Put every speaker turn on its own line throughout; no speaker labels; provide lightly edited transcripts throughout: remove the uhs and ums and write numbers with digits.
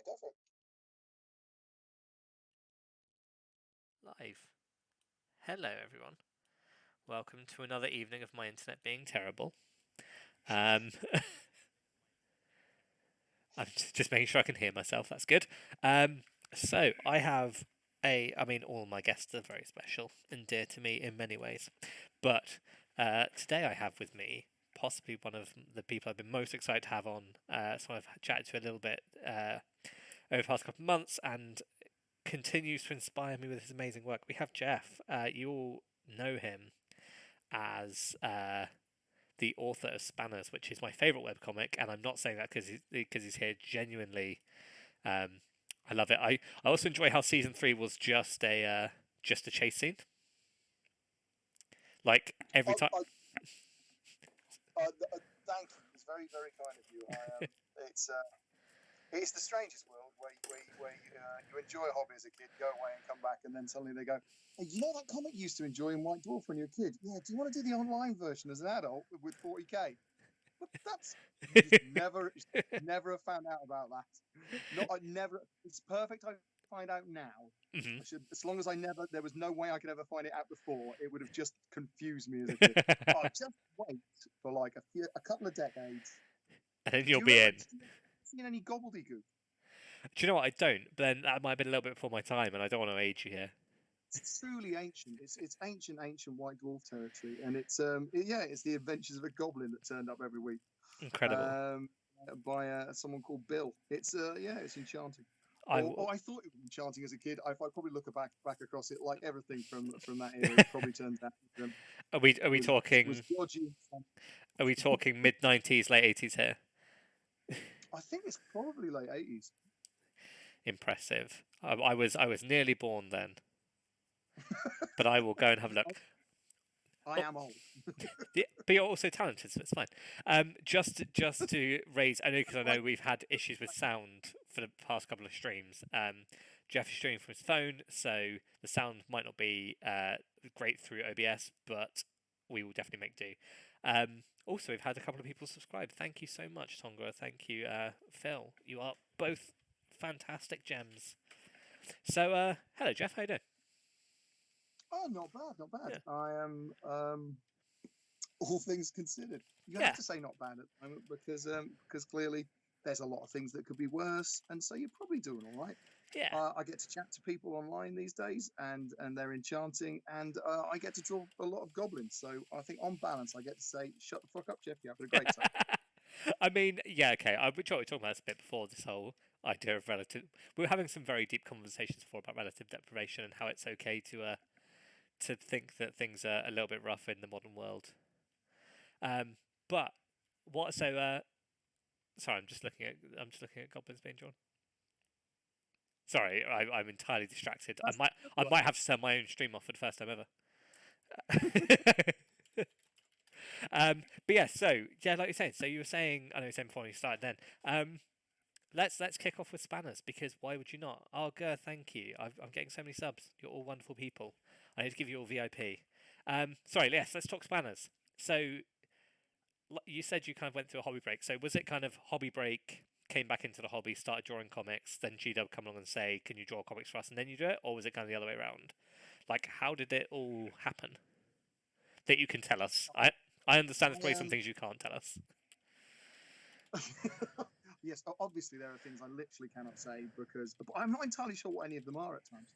go for it.
Live. Hello, everyone. Welcome to another evening of my internet being terrible. I'm just making sure I can hear myself. That's good. So I have all my guests are very special and dear to me in many ways, but today I have with me possibly one of the people I've been most excited to have on. So I've chatted to a little bit over the past couple of months and continues to inspire me with his amazing work. We have Jeff. You all know him as the author of Spannerz, which is my favourite webcomic, and I'm not saying that because he's here. Genuinely, I love it. I also enjoy how season 3 was just a chase scene. Like every time.
Thank you. It's very, very kind of you. It's the strangest world where you enjoy a hobby as a kid, go away and come back, and then suddenly they go, hey, you know that comic you used to enjoy in White Dwarf when you were a kid? Yeah, do you want to do the online version as an adult with 40k? But that's never have found out about that. I never. It's perfect. I find out now.
Mm-hmm.
I should, as long as there was no way I could ever find it out before. It would have just confused me as a kid. Oh, just wait for like a couple of decades,
and then you'll be in.
Seen any gobbledygook?
Do you know what? I don't. But then that might have been a little bit before my time, and I don't want to age you here.
It's truly ancient. It's ancient White Dwarf territory, and it's the adventures of a goblin that turned up every week.
Incredible.
By someone called Bill. It's it's enchanting. I thought it was enchanting as a kid. If I probably look back across it, like everything from that era, it probably turns out.
Are we talking? Are we talking mid-90s, late 80s here?
I think it's probably late 80s.
Impressive. I was nearly born then, but I will go and have a look.
I am old.
But you're also talented, so it's fine. Just to raise, because I know we've had issues with sound for the past couple of streams. Jeff is streaming from his phone, so the sound might not be great through OBS, but we will definitely make do. Also, we've had a couple of people subscribe. Thank you so much, Tonga. Thank you, Phil. You are both fantastic gems. So, hello, Jeff. How you doing?
Oh, not bad. Yeah. I am, all things considered. You have to say not bad at the moment because clearly there's a lot of things that could be worse, and so you're probably doing all right.
Yeah.
I get to chat to people online these days, and they're enchanting, and I get to draw a lot of goblins. So I think on balance, I get to say, shut the fuck up, Jeff. You're having a great time.
I mean, yeah, okay. We were talking about this a bit before, this whole idea of relative. We were having some very deep conversations before about relative deprivation and how it's okay to think that things are a little bit rough in the modern world. But what? So, sorry, I'm just looking at goblins being drawn. Sorry, I'm entirely distracted. I might have to turn my own stream off for the first time ever. But yeah, so yeah, like you said, so you were saying, I know you said before you started then. Let's kick off with Spannerz, because why would you not? Oh, Gur, thank you. I'm getting so many subs. You're all wonderful people. I need to give you all VIP. Sorry, yes, let's talk Spannerz. So you said you kind of went through a hobby break. So was it kind of hobby break, came back into the hobby, started drawing comics, then GW come along and say, can you draw comics for us, and then you do it? Or was it kind of the other way around? Like, how did it all happen? That you can tell us. I understand there's probably some things you can't tell us.
Yes, obviously there are things I literally cannot say because I'm not entirely sure what any of them are at times.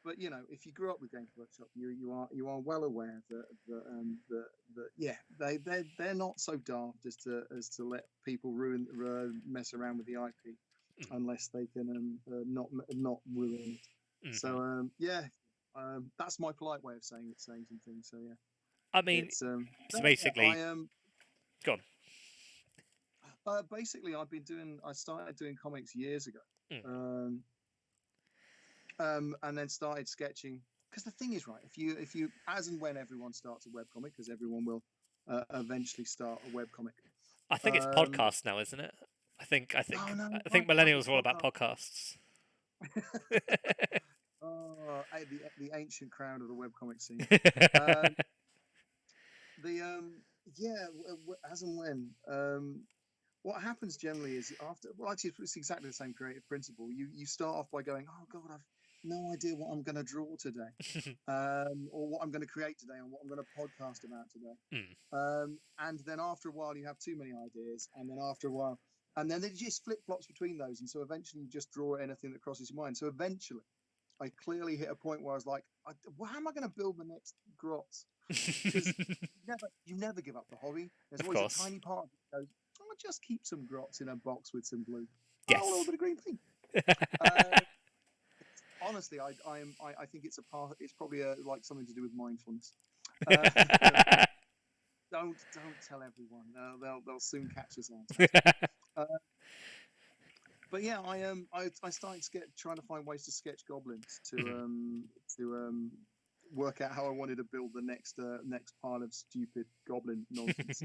But you know, if you grew up with Games Workshop, you are well aware that they're not so daft as to let people mess around with the IP unless they can not ruin it. So that's my polite way of saying some things. So yeah.
I mean, so basically, go on.
Basically, I started doing comics years ago, and then started sketching. Because the thing is, right, if you as and when everyone starts a webcomic, because everyone will eventually start a webcomic.
I think it's podcasts now, isn't it? I think millennials are all about podcasts.
The ancient crown of the webcomic scene. As and when what happens generally is after, well, actually, it's exactly the same creative principle. You start off by going, oh God, I've no idea what I'm going to draw today, or what I'm going to create today, and what I'm going to podcast about today.
Mm.
And then after a while, you have too many ideas, and then after a while, and then it just flip flops between those, and so eventually you just draw anything that crosses your mind. So eventually, I clearly hit a point where I was like, how am I going to build the next grot? Because you never give up the hobby. There's
Of
always a
course.
tiny part that goes, I'll just keep some grots in a box with some glue. Oh, a little
Yes.
bit of green paint. Honestly, I think it's a part. It's probably like something to do with mindfulness. Don't tell everyone. They'll soon catch us on. But yeah, I started trying to find ways to sketch goblins to work out how I wanted to build the next pile of stupid goblin nonsense.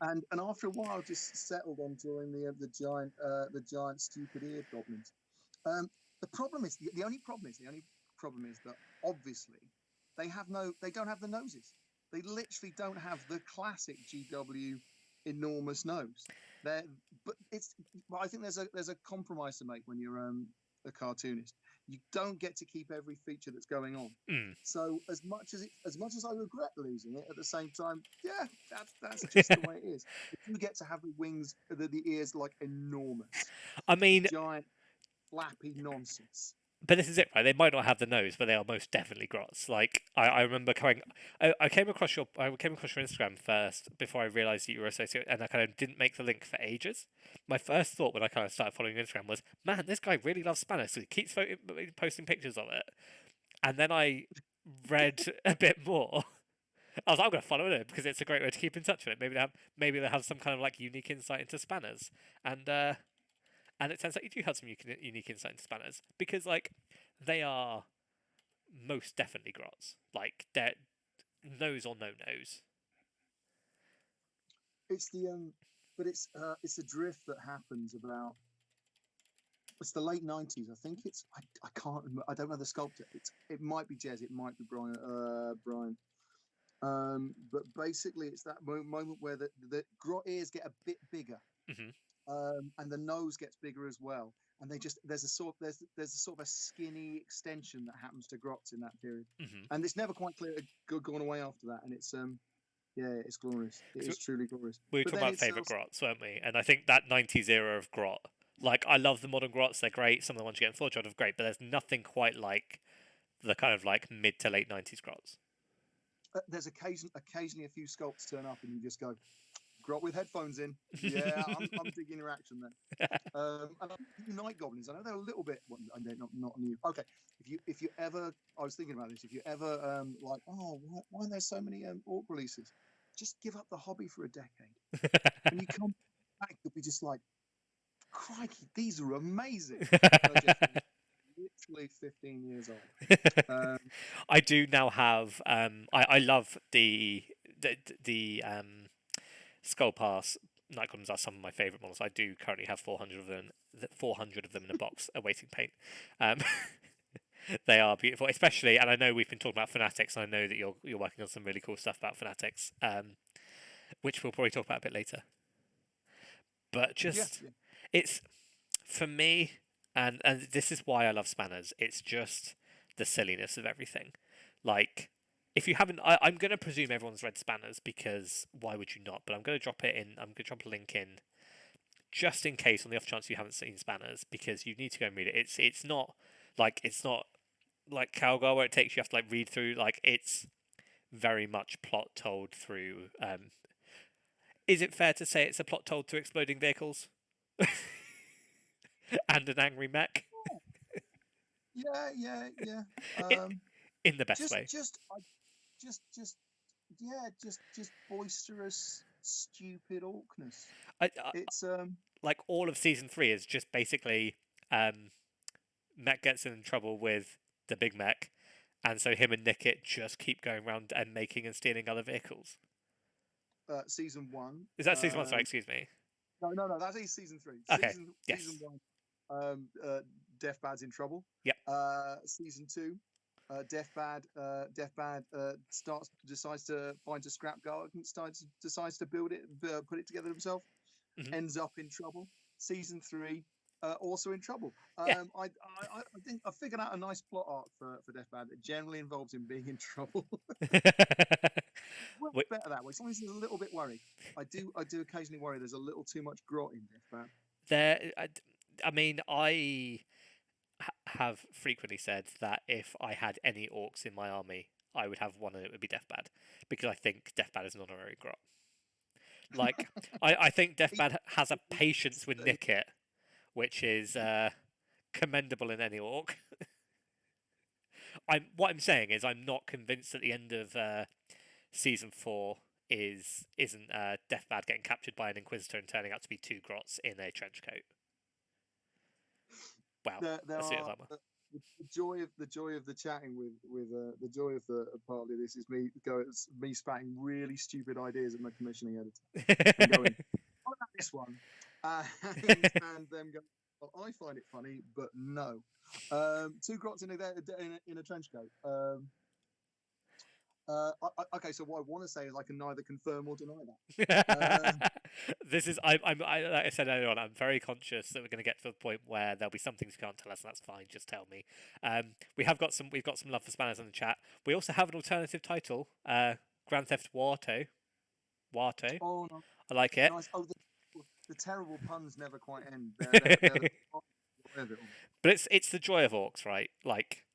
and after a while, just settled on drawing the giant stupid eared goblins. The problem is the only problem is that obviously they don't have the noses. They literally don't have the classic GW enormous nose. But I think there's a compromise to make when you're a cartoonist. You don't get to keep every feature that's going on.
Mm.
So as much as I regret losing it, at the same time, yeah, that's just the way it is. If you get to have the wings, the ears like enormous,
I mean,
giant flappy nonsense.
but this is it, right? They might not have the nose, but they are most definitely grots. Like I remember I came across your Instagram first before I realised that you were associated, and I kind of didn't make the link for ages. My first thought when I kind of started following Instagram was, man, this guy really loves Spannerz, so he keeps posting pictures of it. And then I read a bit more. I was like, I'm going to follow him because it's a great way to keep in touch with it. Maybe they have some kind of like unique insight into Spannerz, and it turns out you do have some unique insight into Spannerz because like they are most definitely grots. Like they're nose or no nose.
It's but it's the drift that happens about. It's the late '90s. I think I can't remember. I don't know the sculptor. It might be Jez. It might be Brian. But basically, it's that moment where the grot ears get a bit bigger, and the nose gets bigger as well. And there's a sort of a skinny extension that happens to grots in that period, and it's never quite clear gone away after that. And it's it's glorious. It is truly glorious.
We were talking about favourite grots, weren't we? And I think that '90s era of grot. Like I love the modern grots; they're great. Some of the ones you get in Forge are great, but there's nothing quite like the kind of like mid to late '90s grots.
There's occasionally a few sculpts turn up, and you just go, grot with headphones in. Yeah, I'm digging your action then. And night goblins, I know they're a little bit. Well, they're not new. Okay, if you ever, I was thinking about this. If you ever like, oh, why are there so many orc releases? Just give up the hobby for a decade. When you come back, you'll be just like, crikey, these are amazing. Literally 15 years old.
I do now have. I love the Skull Pass Night Golems are some of my favourite models. I do currently have 400 of them. 400 of them in a box awaiting paint. They are beautiful, especially. And I know we've been talking about Fanatics. And I know that you're working on some really cool stuff about Fanatics, which we'll probably talk about a bit later. But just it's for me. And this is why I love Spannerz. It's just the silliness of everything. Like, if you haven't, I'm going to presume everyone's read Spannerz because why would you not? But I'm going to drop it in. I'm going to drop a link in just in case, on the off chance you haven't seen Spannerz, because you need to go and read it. It's not like Cowgirl where it takes you have to like read through. Like it's very much plot told through. Is it fair to say it's a plot told through exploding vehicles? And an angry mech.
Yeah.
In the best way.
Just boisterous, stupid awkness. It's
like all of season 3 is just basically Mech gets in trouble with the big mech, and so him and Nickit just keep going around and making and stealing other vehicles.
Season 1.
Is that season 1? Sorry, excuse me.
No, that is season 3.
Okay.
Season 1. Deathbad's in trouble.
Yep.
Season 2. Deathbad decides to find a scrap guard and decides to build it, put it together himself. ends up in trouble. Season 3, also in trouble.
Yeah.
I think I figured out a nice plot arc for Deathbad that generally involves him being in trouble. Well,
Wait,
better that way. Sometimes there's a little bit worried. I do occasionally worry there's a little too much grot in Deathbad.
there, I mean, I have frequently said that if I had any orcs in my army, I would have one and it would be Deathbad, because I think Deathbad is an honorary grot. Like, I think Deathbad has a patience with Nickit, which is commendable in any orc. What I'm saying is I'm not convinced at the end of season 4 isn't Deathbad getting captured by an Inquisitor and turning out to be 2 grots in a trench coat. Wow,
there
a suit of
are
armor.
the joy of the chatting with the joy of the partly this is me spouting really stupid ideas at my commissioning editor and going, "What about this one?" and them going, "Well, I find it funny, but no." 2 grots in a trench coat. Okay, so what I want to say is I can neither confirm or deny that.
This is like I said earlier on. I'm very conscious that we're going to get to the point where there'll be some things you can't tell us, and that's fine. Just tell me. We've got some love for Spannerz in the chat. We also have an alternative title, Grand Theft Auto.
Oh, no,
I like it.
nice. Oh, the terrible puns never quite end. They're the joy of it all.
But it's the joy of orcs, right? Like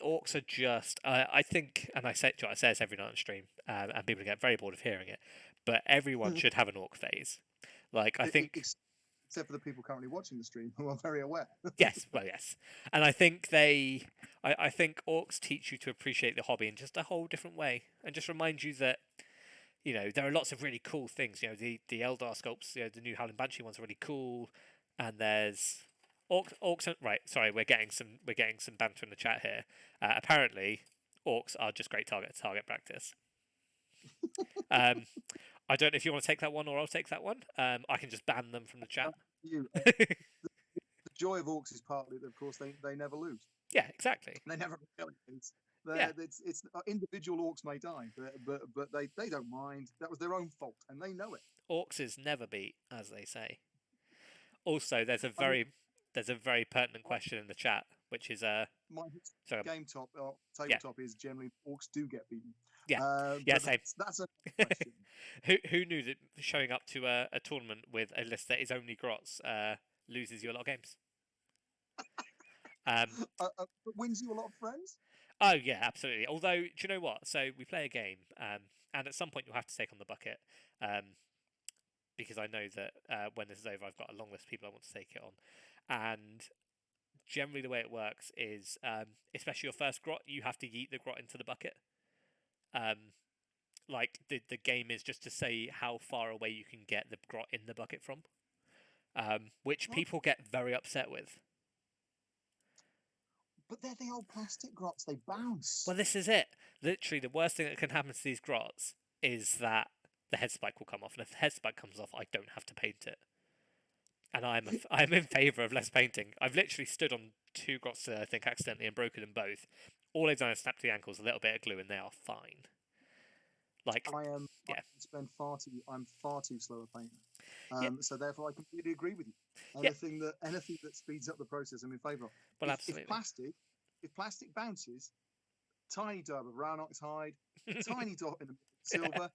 orcs are just I think, and I say this every night on stream, and people get very bored of hearing it, but everyone should have an orc phase. Like I think,
except for the people currently watching the stream who are very aware.
yes, and I think I think orcs teach you to appreciate the hobby in just a whole different way, and just remind you that there are lots of really cool things. The Eldar sculpts, the new Howling Banshee ones are really cool, and there's orcs. Right, sorry, we're getting some banter in the chat here. Apparently, orcs are just great target practice. I don't know if you want to take that one or I'll take that one. I can just ban them from the chat.
The joy of orcs is partly that, of course, they never lose.
Yeah, exactly.
They never lose.
Yeah.
It's individual orcs may die, but they don't mind. That was their own fault, and they know it.
Orcs is never beat, as they say. Also, there's a very pertinent question in the chat, which is
my
sorry,
game tabletop is generally orcs do get beaten.
Yeah, same.
That's a question.
Who knew that showing up to a tournament with a list that is only grots loses you a lot of games?
But wins you a lot of friends.
Oh yeah, absolutely. Although, do you know what? So we play a game, and at some point you'll have to take on the bucket, because I know that when this is over, I've got a long list of people I want to take it on, and generally the way it works is, especially your first grot, you have to yeet the grot into the bucket. Like the game is just to say how far away you can get the grot in the bucket from, which people get very upset with.
But they're the old plastic grots; they bounce.
Well, this is it. Literally, the worst thing that can happen to these grots is that the head spike will come off, and if the head spike comes off, I don't have to paint it. And I'm in favour of less painting. I've literally stood on 2 grots, I think, accidentally and broken them both. All I've done is snap the ankles, a little bit of glue, and they are fine. Like
I'm far too slow at painting. So therefore, I completely agree with you. Anything that speeds up the process, I'm in favour of.
Well,
absolutely. If plastic bounces, tiny dab of round ox hide, tiny dot in the silver. There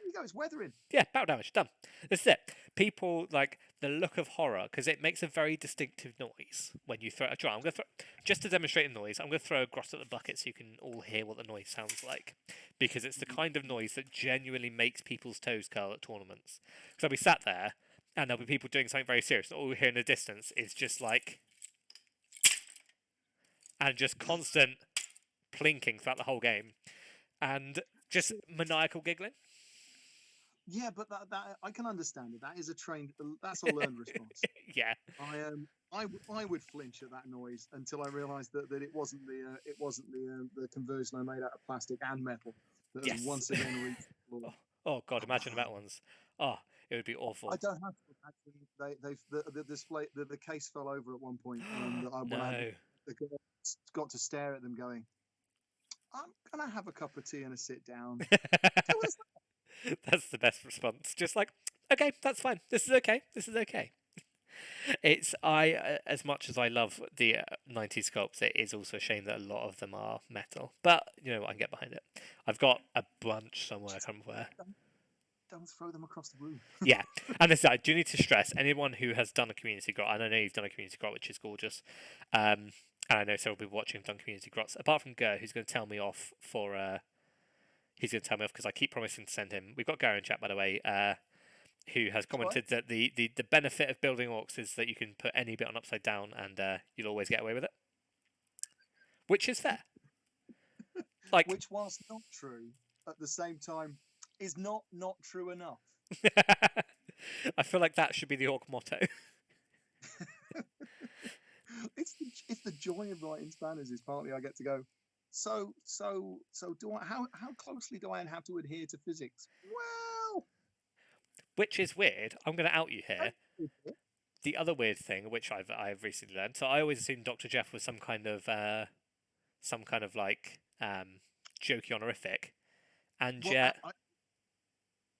you go. It's weathering.
Yeah, battle damage done. That's it. People like the look of horror because it makes a very distinctive noise when you throw. I'm going to just to demonstrate the noise. I'm going to throw a grot at the bucket so you can all hear what the noise sounds like, because it's the kind of noise that genuinely makes people's toes curl at tournaments. Because I'll be sat there and there'll be people doing something very serious, and all we hear in the distance is just like, and just constant plinking throughout the whole game, and just maniacal giggling.
Yeah, but that I can understand it. That is that's a learned response.
Yeah.
I would flinch at that noise until I realised that it wasn't the conversion I made out of plastic and metal that has once again reached the floor.
Oh God! Imagine that ones. Oh, it would be awful.
I don't have to. Actually, the display the case fell over at one point, and I got to stare at them, going, "I'm gonna have a cup of tea and a sit down."
That's the best response. Just like, Okay, that's fine. This is okay. This is okay. It's as much as I love the 90s sculpts, it is also a shame that a lot of them are metal. But you know what, I can get behind it. I've got a bunch somewhere. I can't remember where.
Don't throw them across the room.
Yeah, and this I do need to stress anyone who has done a community grot, and I know you've done a community grot, which is gorgeous. And I know several people watching have done community grots. Apart from Ger, who's going to tell me off for he's going to tell me off because I keep promising to send him. We've got Ger in chat, by the way, who has commented that the benefit of building orcs is that you can put any bit on upside down and you'll always get away with it, which is fair. Like,
which, whilst not true, at the same time, is not true enough.
I feel like that should be the orc motto.
It's the joy of writing Spannerz is partly I get to go. So do I? How closely do I have to adhere to physics? Well,
Which is weird. I'm going to out you here. The other weird thing, which I've recently learned, so I always assumed Dr. Jeff was some kind of like jokey honorific, and
well,
yet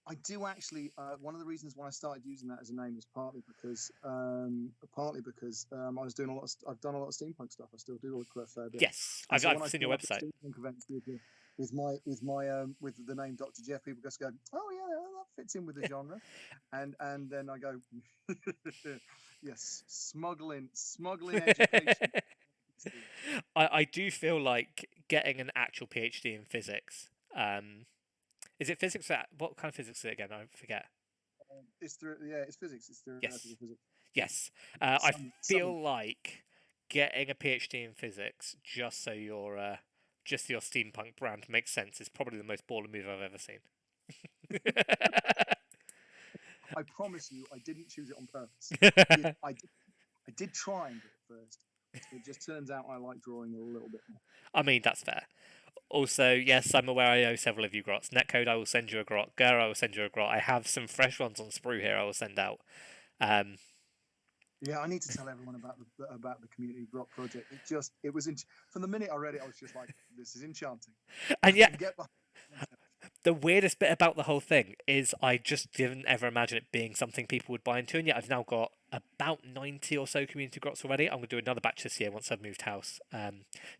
I do actually. One of the reasons why I started using that as a name is partly because I was doing a lot. I've done a lot of steampunk stuff. I still do quite a fair bit.
yes, I've seen your website.
Steampunk events with the name Dr. Jeff, people just go, oh yeah, that fits in with the genre, and then I go, yes, smuggling education.
I do feel like getting an actual PhD in physics. Is it physics? What kind of physics is it again? I forget.
It's physics. It's theoretical physics.
Yes. I feel like getting a PhD in physics just so your steampunk brand makes sense is probably the most baller move I've ever seen.
I promise you, I didn't choose it on purpose. I did try and do it first. It just turns out I like drawing a little bit more.
I mean, that's fair. Also, yes, I'm aware I owe several of you grots. Netcode, I will send you a grot. Ger, I will send you a grot. I have some fresh ones on sprue here I will send out.
Yeah, I need to tell everyone about the community grot project. It was from the minute I read it, I was just like, this is enchanting.
And yet, the weirdest bit about the whole thing is I just didn't ever imagine it being something people would buy into, and yet I've now got about 90 or so community grots already. I'm going to do another batch this year once I've moved house,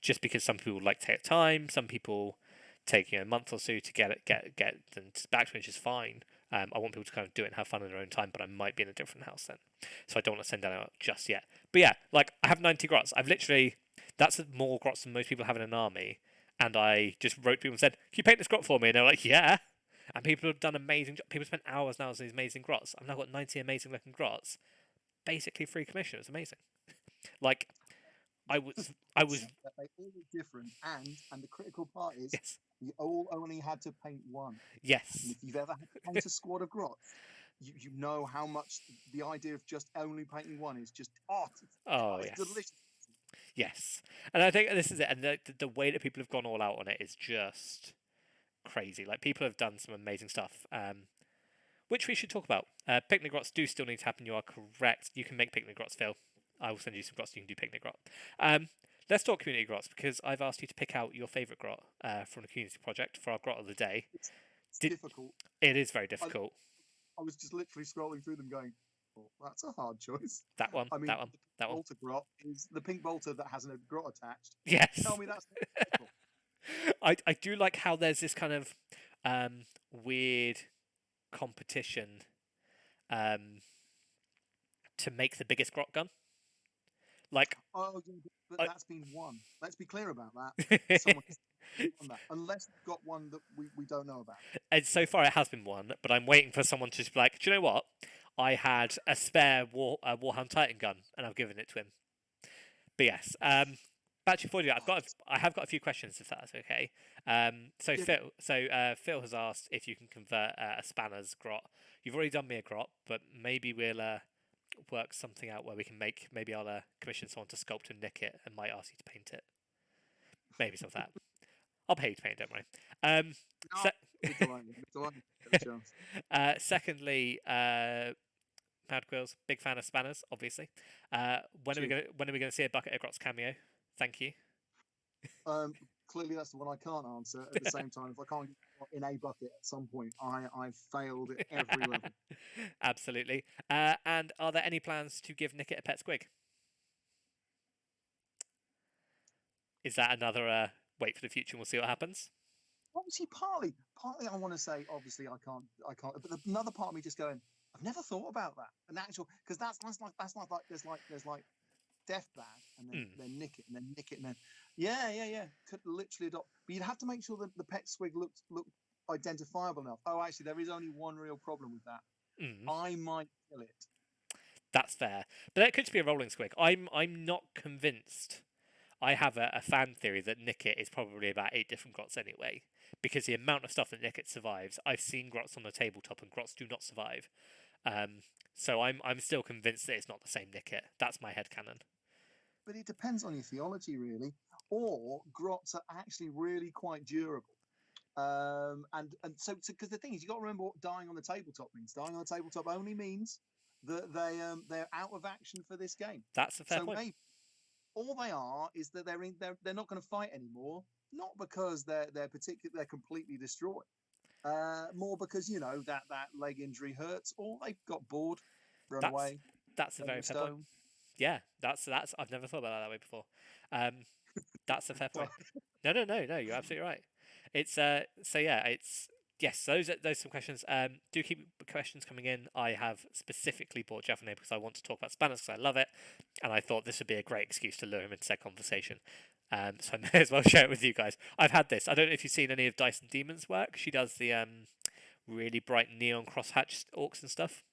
just because some people like to take time, some people take a month or so to get them back to me, which is fine. I want people to kind of do it and have fun in their own time, but I might be in a different house then, so I don't want to send that out just yet. But yeah, like I have 90 grots. That's more grots than most people have in an army. And I just wrote people and said, can you paint this grot for me? And they're like, yeah. And people have done amazing jobs. People spent hours now on these amazing grots. I've now got 90 amazing looking grots. Basically free commission. It was amazing. Like, I was...
They all look different. And the critical part is, yes, you all only had to paint one.
Yes.
And if you've ever had to paint a squad of grots, you know how much the idea of just only painting one is just, it's delicious.
Yes, and I think this is it, and the way that people have gone all out on it is just crazy. Like, people have done some amazing stuff, which we should talk about. Picnic grots do still need to happen, you are correct. You can make picnic grots, Phil. I will send you some grots so you can do picnic grot. Let's talk community grots, because I've asked you to pick out your favourite grot from the community project for our grot of the day.
It's difficult.
It is very difficult.
I was just literally scrolling through them going, that's a hard choice.
That one.
I mean,
that one.
Bolter grot is the pink bolter that has a grot attached.
Yes.
Tell me that's not difficult.
I do like how there's this kind of weird competition to make the biggest grot gun. Like,
but that's been won. Let's be clear about that. Someone won that. Unless you've got one that we don't know about.
And so far it has been won, but I'm waiting for someone to just be like, do you know what? I had a spare Warhound Titan gun, and I've given it to him. But yes, back to you. I have got a few questions, if that's okay. Phil has asked if you can convert a Spannerz grot. You've already done me a grot, but maybe we'll work something out where we can maybe I'll commission someone to sculpt and nick it, and might ask you to paint it. Maybe something like that. I'll pay you to paint it, don't worry. Secondly, Mad Quills, big fan of Spannerz, obviously. When are we going to see a Bucket of Grots cameo? Thank you.
Clearly, that's the one I can't answer. At the same time, if I can't in a bucket at some point. I failed at every level.
Absolutely. And are there any plans to give Nickit a pet squig? Is that another wait for the future and we'll see what happens?
Obviously, partly I want to say, obviously, I can't. But another part of me just going, I've never thought about that. An actual, because that's like there's like death bad and then nick it and then nick it and then yeah could literally adopt. But you'd have to make sure that the pet squig looked identifiable enough. Oh, actually, there is only one real problem with that. I might kill it.
That's fair, but that could just be a rolling squig. I'm not convinced. I have a fan theory that Nickit is probably about 8 different grots anyway, because the amount of stuff that Nickit survives, I've seen grots on the tabletop and grots do not survive. So I'm still convinced that it's not the same Nickit. That's my headcanon.
But it depends on your theology, really. Or grots are actually really quite durable. And so because the thing is, you got to remember what dying on the tabletop means. Dying on the tabletop only means that they're out of action for this game.
That's a fair point.
Maybe all they are is that they're not going to fight anymore. Not because they're completely destroyed. More because that leg injury hurts, or they've got bored, run away.
That's a very fair point. Yeah, that's I've never thought about that way before. That's a fair point. No, you're absolutely right. It's so yeah, it's yes, those are some questions. Do keep questions coming in. I have specifically brought Jeff in here because I want to talk about Spannerz because I love it, and I thought this would be a great excuse to lure him into that conversation. So I may as well share it with you guys. I've had this. I don't know if you've seen any of Dyson Demon's work. She does the really bright neon crosshatch orcs and stuff.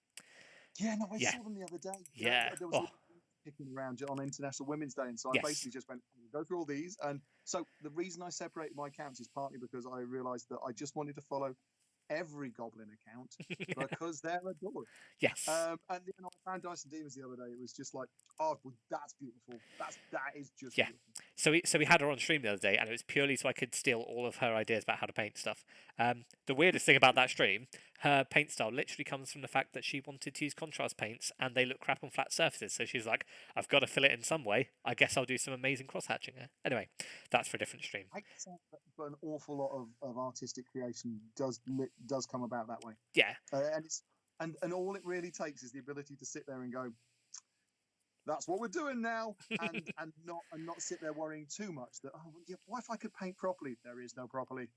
Yeah, no, I saw them the other day.
Yeah.
There was kicking around on International Women's Day, and so I basically just went go through all these. And so the reason I separated my accounts is partly because I realised that I just wanted to follow every goblin account because they're adorable.
Yes.
And I found Dyson Demons the other day. It was just like, oh, well, that's beautiful. That is just beautiful.
So we had her on stream the other day, and it was purely so I could steal all of her ideas about how to paint stuff. The weirdest thing about that stream, her paint style literally comes from the fact that she wanted to use contrast paints, and they look crap on flat surfaces. So she's like, I've got to fill it in some way. I guess I'll do some amazing cross hatching here. Anyway, that's for a different stream.
I guess but an awful lot of artistic creation does come about that way.
Yeah,
and all it really takes is the ability to sit there and go, that's what we're doing now, and not sit there worrying too much that what if I could paint properly? There is no properly.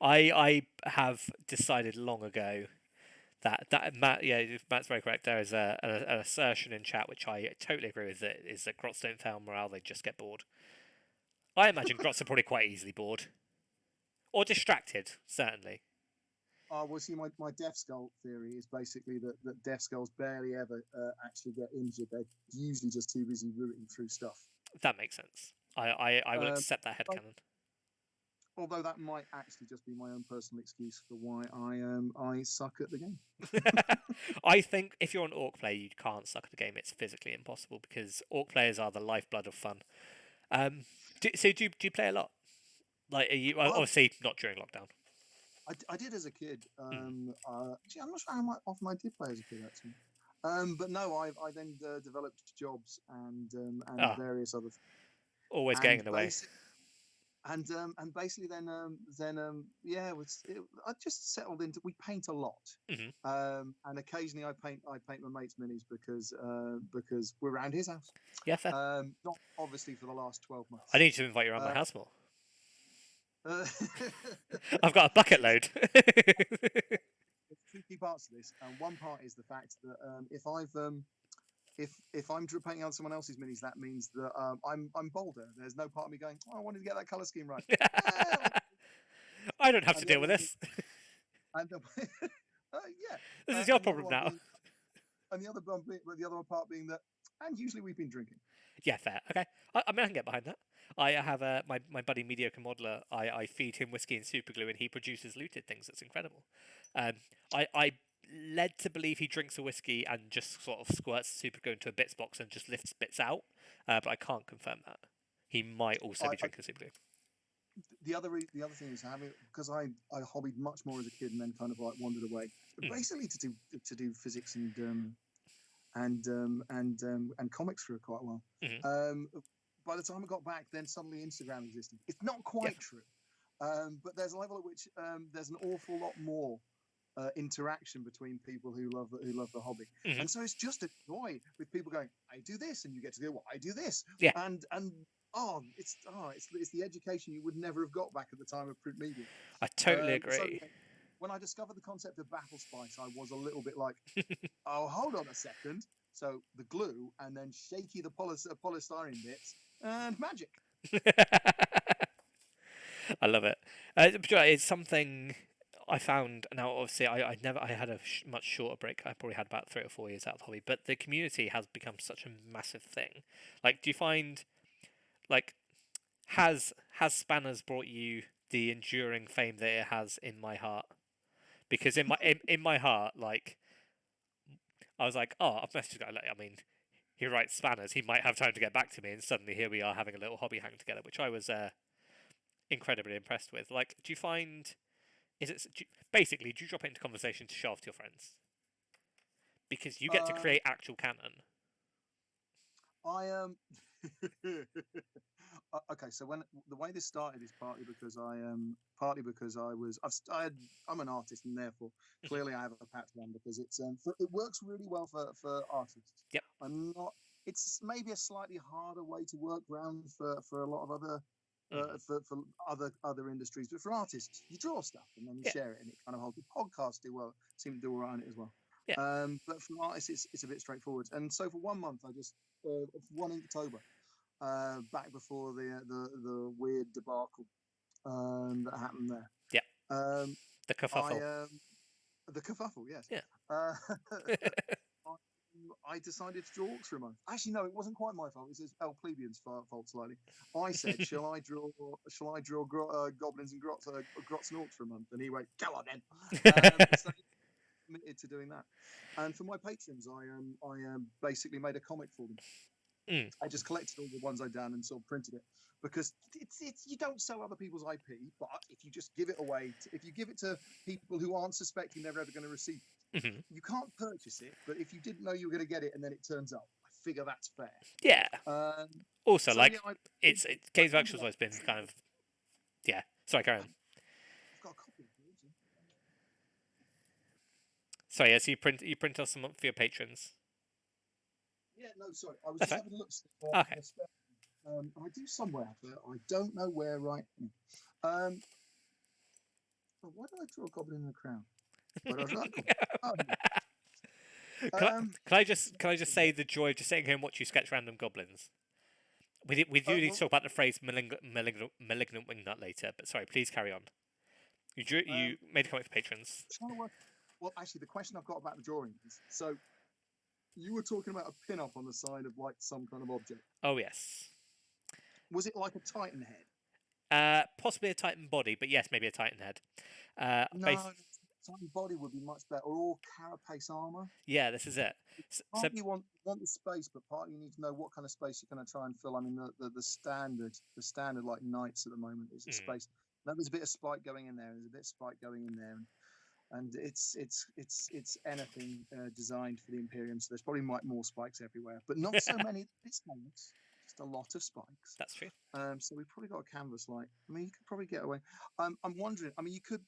I have decided long ago that Matt's very correct. There is an assertion in chat which I totally agree with. That is that grots don't fail morale; they just get bored. I imagine grots are probably quite easily bored or distracted, certainly.
Well, see, my Death Skull theory is basically that Death Skulls barely ever actually get injured. They're usually just too busy rooting through stuff.
That makes sense. I will accept that headcanon.
Although that might actually just be my own personal excuse for why I suck at the game.
I think if you're an orc player, you can't suck at the game. It's physically impossible because orc players are the lifeblood of fun. Do you play a lot? Like, are you obviously not during lockdown?
I did as a kid. I'm not sure how often I did play as a kid actually. But no, I then developed jobs and various other things.
Always getting in the way.
And basically then I just settled into. We paint a lot, and occasionally I paint my mate's minis because we're around his house.
Yeah, fair.
Not obviously for the last 12 months.
I need to invite you around my house more. I've got a bucket load.
There's two key parts to this, and one part is the fact that if I'm painting on someone else's minis, that means that I'm bolder. There's no part of me going, I wanted to get that color scheme right.
I don't have to deal with this.
And
this is your problem now.
And the other part being that, and usually we've been drinking.
Yeah, fair. Okay, I mean I can get behind that. I have my buddy Mediocre Modeler. I feed him whiskey and super glue, and he produces looted things. That's incredible. I led to believe he drinks a whiskey and just sort of squirts the super glue into a bits box and just lifts bits out, but I can't confirm that. He might also be drinking super glue.
The other thing is because I hobbied much more as a kid and then kind of like wandered away, basically to do physics and comics for quite a while. By the time I got back, then suddenly Instagram existed. It's not quite true. But there's a level at which there's an awful lot more interaction between people who love the hobby,
Mhm.
and so it's just a joy with people going, I do this, and you get to go, well, I do this,
Yeah.
and it's the education you would never have got back at the time of print media.
I totally
So
agree.
when I discovered the concept of Battle Spice, I was a little bit like, oh, hold on a second. So the glue, and then shaky the polystyrene bits, and magic.
I love it. But it's something I found. Now, obviously, I had a much shorter break. I probably had about 3 or 4 years out of the hobby, but the community has become such a massive thing. Like, do you find like has Spanners brought you the enduring fame that it has in my heart? Because in my heart, like I was like, oh, I've messaged guy. Like, I mean, he writes Spanners. He might have time to get back to me, and suddenly here we are having a little hobby hang together, which I was incredibly impressed with. Like, do you find basically do you drop it into conversation to show off to your friends because you get to
Um,
create actual canon?
I okay. So when the way this started is partly because I'm an artist, and therefore clearly I have a patch one because it works really well for artists.
Yep.
I'm not. It's maybe a slightly harder way to work around for a lot of other. For other industries, but for artists, you draw stuff and then you
Yeah.
share it, and it kind of holds. Podcasts do well, seem to do all right on it as well.
Yeah.
But for artists, it's a bit straightforward. And so for 1 month, I just 1 Inktober, back before the weird debacle that happened there.
Yeah.
Um,
The
I
kerfuffle.
The kerfuffle, yes.
Yeah.
I decided to draw orcs for a month. Actually, no, it wasn't quite my fault. It was El Plebeian's fault slightly. I said, "Shall I draw goblins and grots and orcs for a month?" And he went, "Go on then." So committed to doing that. And for my patrons, I basically made a comic for them.
Mm.
I just collected all the ones I'd done and sort of printed it because it's you don't sell other people's IP, but if you just give it away, if you give it to people who aren't suspecting they're ever going to receive it,
Mm-hmm.
you can't purchase it. But if you didn't know you were going to get it and then it turns up, I figure that's fair.
Yeah. Also,
So
like
yeah,
Games of Action's always been kind of Sorry, Karen.
I've got a copy of it.
Sorry, yeah. So you print us some for your patrons.
Yeah, no, sorry. I was
That's
just
right.
having a look.
Okay.
I do somewhere, but I don't know where right now. Why did I draw a goblin in a crown? Why did I draw that goblin?
Can I just say the joy of just sitting here and watch you sketch random goblins? We do need to talk about the phrase malignant wingnut later, but sorry, please carry on. You made a comic for patrons.
Trying to work. Well, actually, the question I've got about the drawing is so you were talking about a pin-up on the side of like some kind of object.
Oh yes.
Was it like a Titan head?
Possibly a Titan body, but yes, maybe a Titan head.
No, Titan body would be much better, or all carapace armor.
Yeah, this is it.
Partly you want the space, but partly you need to know what kind of space you're going to try and fill. I mean, the standard like knights at the moment is a space. Now there's a bit of spike going in there. There's a bit of spike going in there, and it's anything designed for the Imperium. So there's probably more spikes everywhere, but not so many. It's just a lot of spikes.
That's true.
So we've probably got a canvas like. I mean, you could probably get away. I'm wondering. I mean, you could.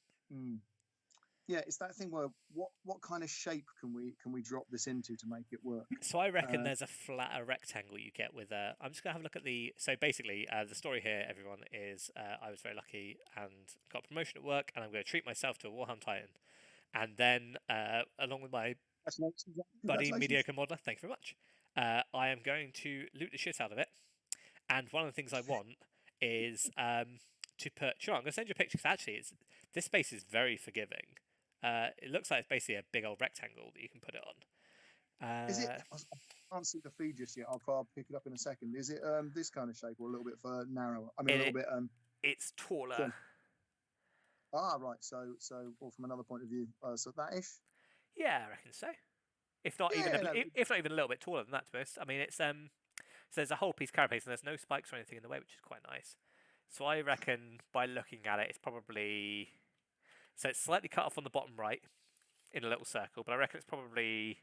Yeah, it's that thing where what kind of shape can we drop this into to make it work?
So I reckon there's a flatter rectangle you get with I'm just gonna have a look at the. So basically, the story here, everyone, is I was very lucky and got a promotion at work, and I'm going to treat myself to a Warhammer Titan, and then along with my buddy mediocre modeler, thank you very much. I am going to loot the shit out of it, and one of the things I want is to put. Sure, I'm going to send you a picture because actually, this space is very forgiving. It looks like it's basically a big old rectangle that you can put it on.
Is it? I can't see the feed just yet. I'll pick it up in a second. Is it this kind of shape or a little bit narrower? I mean, a little bit.
It's taller.
Thin. Right. So, or from another point of view, so that-ish.
Yeah, I reckon so. If not even a little bit taller than that, to be honest. I mean, it's so there's a whole piece of carapace and there's no spikes or anything in the way, which is quite nice. So I reckon by looking at it, it's probably. So it's slightly cut off on the bottom right in a little circle, but I reckon it's probably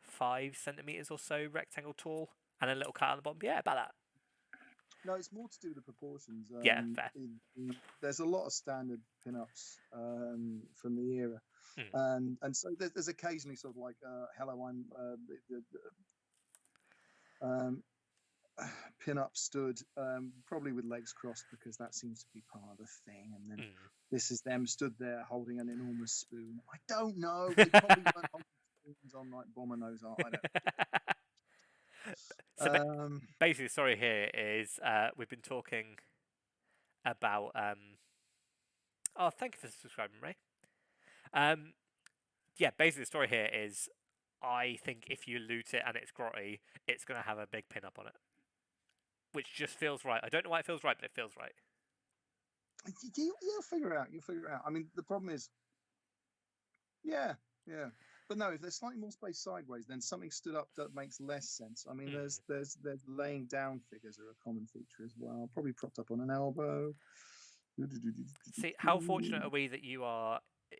5 centimeters or so rectangle tall, and a little cut on the bottom. Yeah, about that.
No, it's more to do with the proportions.
Yeah, fair.
There's a lot of standard pinups from the era,
Mm.
and so there's occasionally sort of like, "Hello, I'm um, pin-up stood, probably with legs crossed because that seems to be part of the thing." And then this is them stood there holding an enormous spoon. I don't know. They probably weren't holding spoons on like bomber nose art. I don't
So
know.
basically, the story here is we've been talking about. Oh, thank you for subscribing, Ray. Yeah, basically, the story here is I think if you loot it and it's grotty, it's going to have a big pin up on it, which just feels right. I don't know why it feels right, but it feels right.
You'll figure it out. You'll figure it out. I mean, the problem is, yeah. But no, if there's slightly more space sideways, then something stood up that makes less sense. I mean, there's laying down figures are a common feature as well. Probably propped up on an elbow.
See, how fortunate are we that you are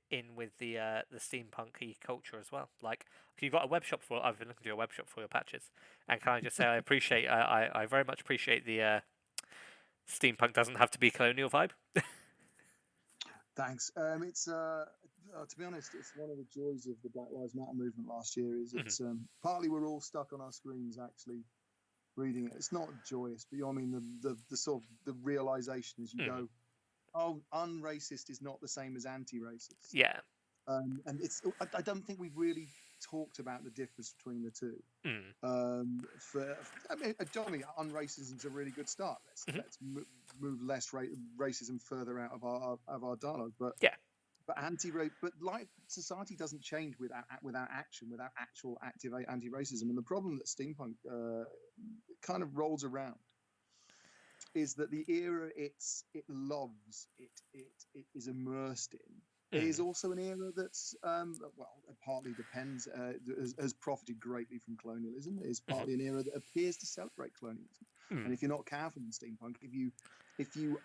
in with the steampunky culture as well? Like, 'cause you've got a web shop for. I've been looking to your web shop for your patches, and can I just say I appreciate. I very much appreciate the steampunk doesn't have to be colonial vibe.
Thanks. It's to be honest, it's one of the joys of the Black Lives Matter movement last year. Is it's partly we're all stuck on our screens actually reading it. It's not joyous, but you know what I mean, the sort of the realization as you go, oh, unracist is not the same as anti-racist.
Yeah.
And it's I don't think we've really talked about the difference between the two. Johnny, unracism is a really good start. Let's move less racism further out of our dialogue. But like society doesn't change without action, without actual active anti-racism. And the problem that steampunk kind of rolls around is that the era it loves, it is immersed in, is also an era that's well, it partly depends, has profited greatly from colonialism. It is partly an era that appears to celebrate colonialism. And if you're not careful in steampunk, if you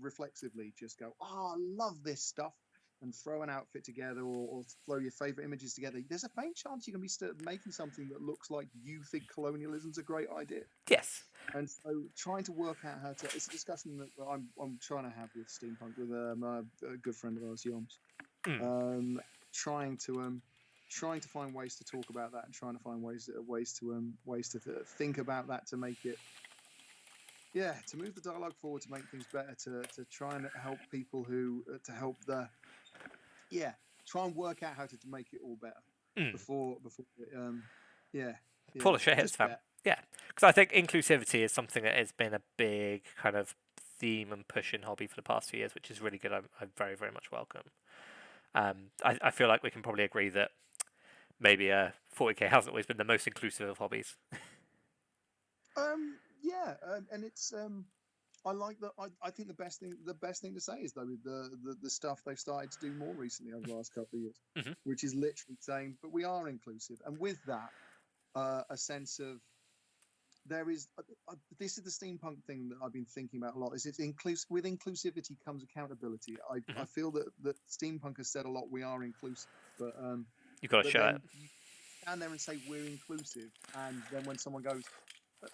reflexively just go, oh, I love this stuff, and throw an outfit together or throw your favorite images together, there's a faint chance you're going to be making something that looks like you think colonialism's a great idea.
Yes.
And so trying to work out how to, it's a discussion that I'm trying to have with steampunk with a good friend of ours, Yoms. Trying to find ways to talk about that and trying to find ways to think about that to make it, to move the dialogue forward, to make things better, to try and help people try and work out how to make it all better before
Pull the shit hits, fam. Yeah, because I think inclusivity is something that has been a big kind of theme and push in hobby for the past few years, which is really good. I very, very much welcome. I feel like we can probably agree that maybe 40k hasn't always been the most inclusive of hobbies.
And it's I like that. I think the best thing to say is though the stuff they've started to do more recently over the last couple of years, which is literally saying, but we are inclusive, and with that, a sense of there is. This is the steampunk thing that I've been thinking about a lot. Is it's inclusive. With inclusivity comes accountability. I feel that steampunk has said a lot. We are inclusive, but
you've got to show it.
You stand there and say we're inclusive, and then when someone goes,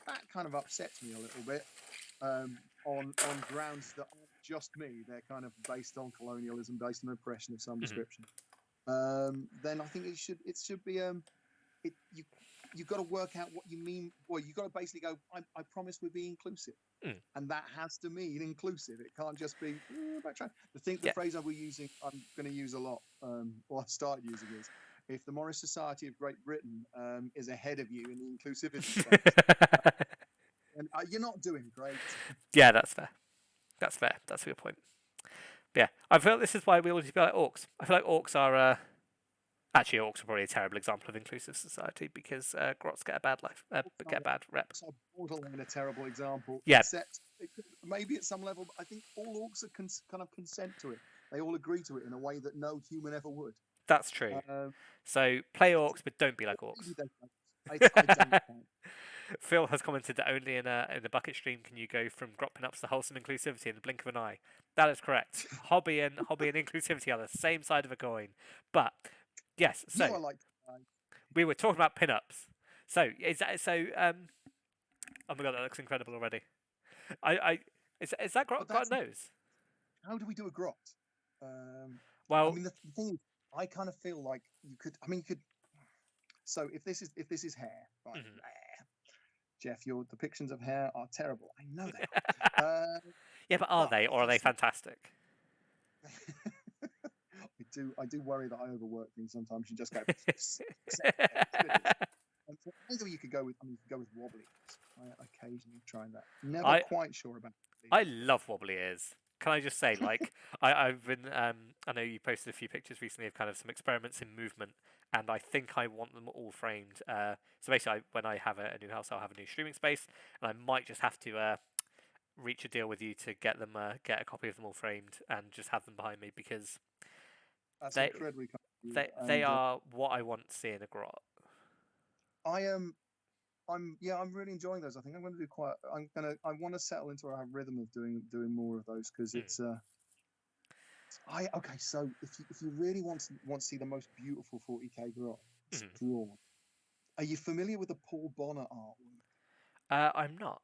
that kind of upsets me a little bit. On grounds that aren't just me, they're kind of based on colonialism, based on oppression of some description. Then I think it should be you've got to work out what you mean. Well, you've got to basically go, I promise we'll be inclusive, and that has to mean inclusive. It can't just be backtrack. The phrase I'm going to use a lot, or I've started using is, if the Morris Society of Great Britain is ahead of you in the inclusivity space, and you're not doing great.
Yeah, that's fair. That's fair. That's a good point. But yeah, I feel this is why we always be like orcs. I feel like orcs are actually orcs are probably a terrible example of inclusive society because grots get a bad life, get a bad rep.
It's borderline a terrible example.
Yeah.
Except maybe at some level, I think all orcs are kind of consent to it. They all agree to it in a way that no human ever would.
That's true. So play orcs, but don't be like orcs.
I don't.
Phil has commented that only in a bucket stream can you go from grot pinups to wholesome inclusivity in the blink of an eye. That is correct. Hobby and inclusivity are the same side of a coin. But yes, so we were talking about pinups. So is that so? Oh my god, that looks incredible already. I is that
But
got
that's
a nose?
how do we do a grot? Um, I
Well,
mean, the thing is, I kind of feel like you could. I mean, you could. So if this is hair, right?
mhm.
Jeff, your depictions of hair are terrible. I know they are.
Yeah, but are
But
they,
if
or are
you
they
see,
fantastic?
I do worry that I overwork things sometimes. You just go, accept it, do it. And so either you could go with, I mean, you could go with wobbly ears. I occasionally try that. Never
I
quite sure about
I
wobbly
love wobbly ears. Can I just say, like, I've been I know you posted a few pictures recently of kind of some experiments in movement, and I think I want them all framed. So basically, when I have a new house, I'll have a new streaming space, and I might just have to reach a deal with you to get them get a copy of them all framed and just have them behind me because
That's
they
incredibly kind of you.
they
And
are what I want to see in a grot.
I am. I'm really enjoying those. I think I'm going to do quite. I want to settle into a rhythm of doing more of those because
Mm.
it's. I okay. So if you really want to see the most beautiful 40K grot
Mhm.
drawn, are you familiar with the Paul Bonner artwork?
I'm not.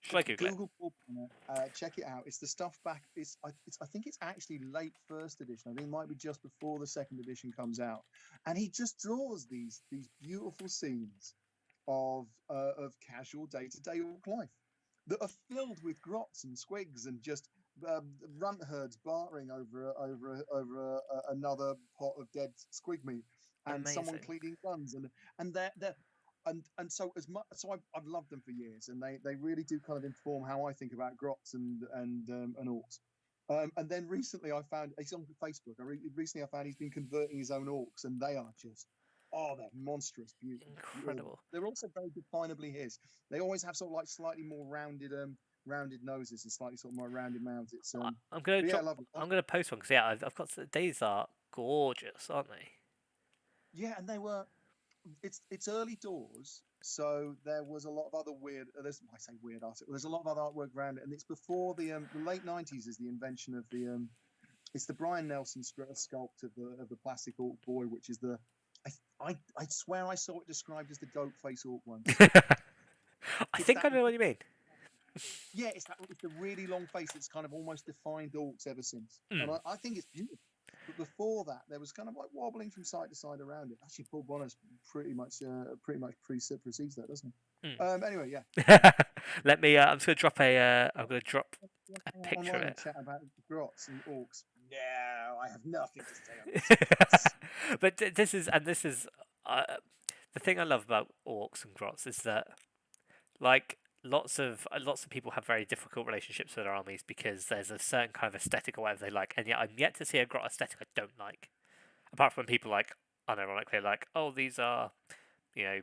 Should I Google it?
Google Paul Bonner, check it out. It's the stuff back. I think it's actually late first edition. I think it might be just before the second edition comes out, and he just draws these beautiful scenes of casual day to day orc life that are filled with grots and squigs and just runt herds bartering over another pot of dead squig meat and someone
Amazing.
cleaning guns and they're and so as much so I've loved them for years and they really do kind of inform how I think about grots and orcs. And then recently I found he's on Facebook. Recently I found he's been converting his own orcs and they are just they're monstrous beauty.
Incredible.
They're also very definably his. They always have sort of like slightly more rounded noses and slightly sort of more rounded mouths. It's
I'm gonna
but yeah,
drop.
lovely.
I'm gonna post one because yeah, I've got these are gorgeous, aren't they?
Yeah, and they were it's early doors, so there was a lot of other weird. I say weird art. There's a lot of other artwork around it, and it's before the late '90s is the invention of it's the Brian Nelson sculpt of the plastic orc boy, which is the I swear I saw it described as the goat face orc once.
I
It's
think I
that
know what you mean.
yeah, it's the really long face that's kind of almost defined orcs ever since, and
Mm.
I think it's beautiful. But before that, there was kind of like wobbling from side to side around it. Actually, Paul Bonner's pretty much precedes that, doesn't he?
Mm.
Anyway, yeah.
Let me. I'm just gonna drop a. I'm gonna drop a picture of
Online and
it.
chat about grots and orcs. No, I have nothing to say on this. Subjects.
But this is uh, the thing I love about orcs and grots is that like lots of people have very difficult relationships with their armies because there's a certain kind of aesthetic or whatever they like, and yet I'm yet to see a grot aesthetic I don't like. Apart from people like unironically like, oh, these are, you know,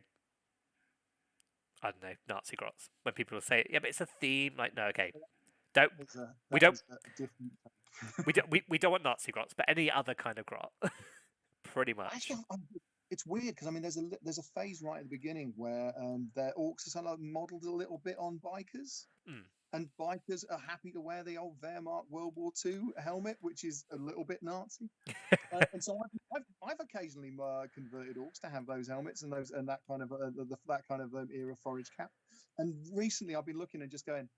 I don't know, Nazi grots. When people will say, yeah, but it's a theme. Like, no, okay, don't we
That
don't
is a different.
we don't want Nazi grots, but any other kind of grot, pretty much.
Actually, it's weird because I mean, there's a phase right at the beginning where their orcs are sort of modelled a little bit on bikers.
Mm.
And bikers are happy to wear the old Wehrmacht World War II helmet, which is a little bit Nazi. And so I've occasionally converted orcs to have those helmets and that kind of that kind of era forage cap. And recently I've been looking and just going,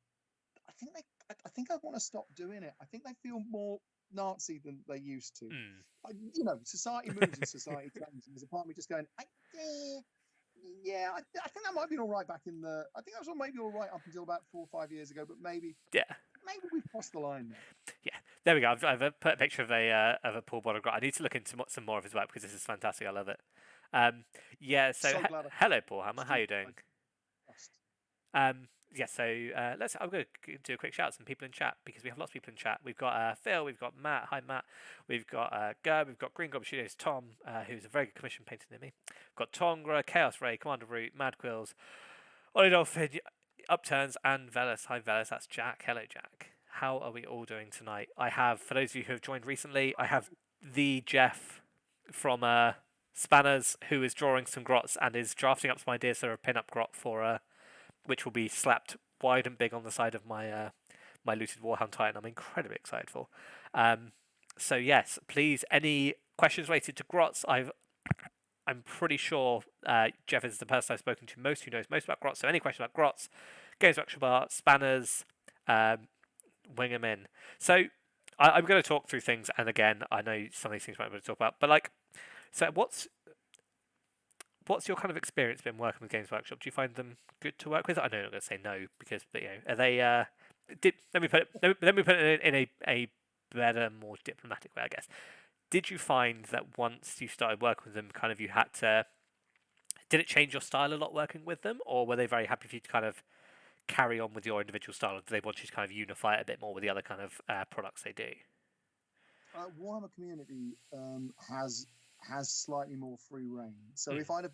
I think I want to stop doing it. I think they feel more Nazi than they used to.
Mm.
Society moves and society changes. And there's a part of me just going, yeah, I think that might have been all right back in the. I think that was maybe all right up until about 4 or 5 years ago, but maybe
Yeah,
we've crossed the line now.
yeah. There we go. I've put a picture of a Paul Bonner grot. I need to look into some more of his work because this is fantastic. I love it. Yeah. So,
So glad
hello, Paul Hammer. How you doing?
crossed.
Yeah, so let's. I'm going to do a quick shout out to some people in chat because we have lots of people in chat. We've got Phil, we've got Matt. Hi, Matt. We've got Gerb, we've got Green Goblin Studios, Tom, who's a very good commission painter near me. We've got Tongra, Chaos Ray, Commander Root, Mad Quills, Ollie Dolphin, Upturns, and Velas. Hi, Velas. That's Jack. Hello, Jack. How are we all doing tonight? I have, for those of you who have joined recently, I have the Jeff from Spannerz who is drawing some grots and is drafting up some ideas for a pin-up grot for which will be slapped wide and big on the side of my my looted Warhound Titan. I'm incredibly excited for. So yes, please, any questions related to grots? I'm pretty sure Jeff is the person I've spoken to most who knows most about grots. So any questions about grots, Games Workshop art, Spannerz, wing them in. So I'm going to talk through things, and again, I know some of these things might be able to talk about, but like, so what's your kind of experience been working with Games Workshop? Do you find them good to work with? I know I'm not going to say no because, but are they? Let me put it in a better, more diplomatic way, I guess. Did you find that once you started working with them, kind of you had to? Did it change your style a lot working with them, or were they very happy for you to kind of carry on with your individual style? Or do they want you to kind of unify it a bit more with the other kind of products they do?
Warhammer Community has slightly more free reign. So if I'd have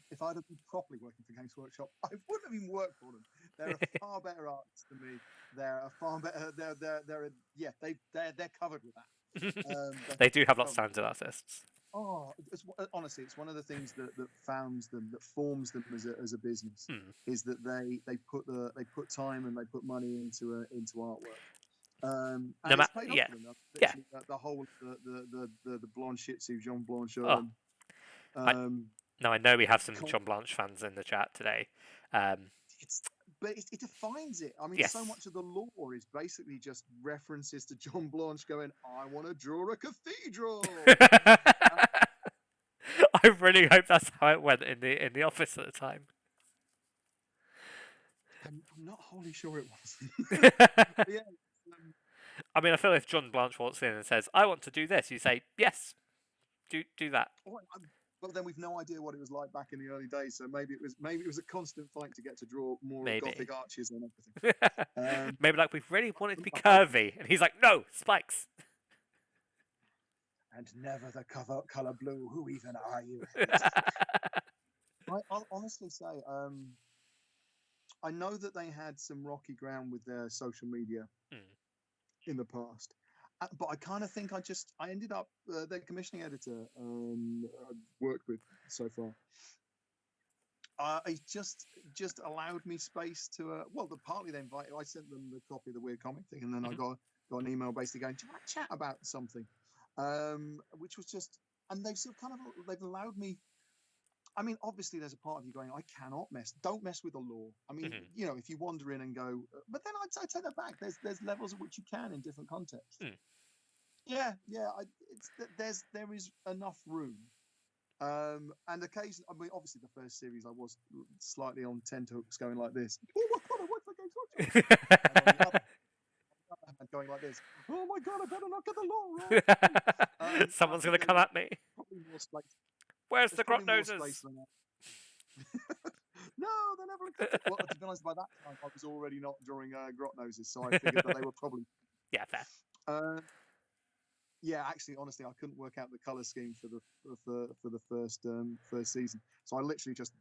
been properly working for Games Workshop, I wouldn't have even worked for them. They're a far better artists than me. They're a far better. They're covered with that.
They do have lots of talented artists.
Oh, honestly, it's one of the things that founds them, that forms them as a business, is that they put time and they put money into artwork. And it's paid off for them.
Yeah.
The whole the Blanchitsu, Jean Blanchard.
Oh. I know we have some John Blanche fans in the chat today.
But it defines it. I mean, so much of the lore is basically just references to John Blanche going, "I want to draw a cathedral."
I really hope that's how it went in the office at the time.
I'm not wholly sure it was. Yeah.
I mean, I feel if John Blanche walks in and says, "I want to do this," you say, "Yes, do that."
Well, then we've no idea what it was like back in the early days. So maybe it was a constant fight to get to draw more Gothic arches and everything.
Maybe like we really wanted to be curvy, and he's like, "No, spikes."
And never the color blue. Who even are you? I'll honestly say, I know that they had some rocky ground with their social media in the past, but I kind of think I ended up their commissioning editor I've worked with so far. It just allowed me space to partly they invited. I sent them the copy of the weird comic thing, and then I got an email basically going, "Do you want to chat about something?" Which was just, and they've allowed me. I mean, obviously, there's a part of you going, "I cannot don't mess with the law." I mean, if you wander in and go, but then I'd take that back. There's levels at which you can in different contexts. Yeah. There is enough room. And occasionally, I mean, obviously, the first series I was slightly on tenterhooks, going like this. Oh my god, I worked for Games Workshop. Going like this. Oh my god, I better not get the law wrong.
Someone's going to come at me. Where's the grot noses?
No, they're never accepted. Well, to be honest, by that time I was already not drawing grot noses, so I figured that they were probably
fair.
Yeah, actually, honestly, I couldn't work out the color scheme for the first season, so I literally just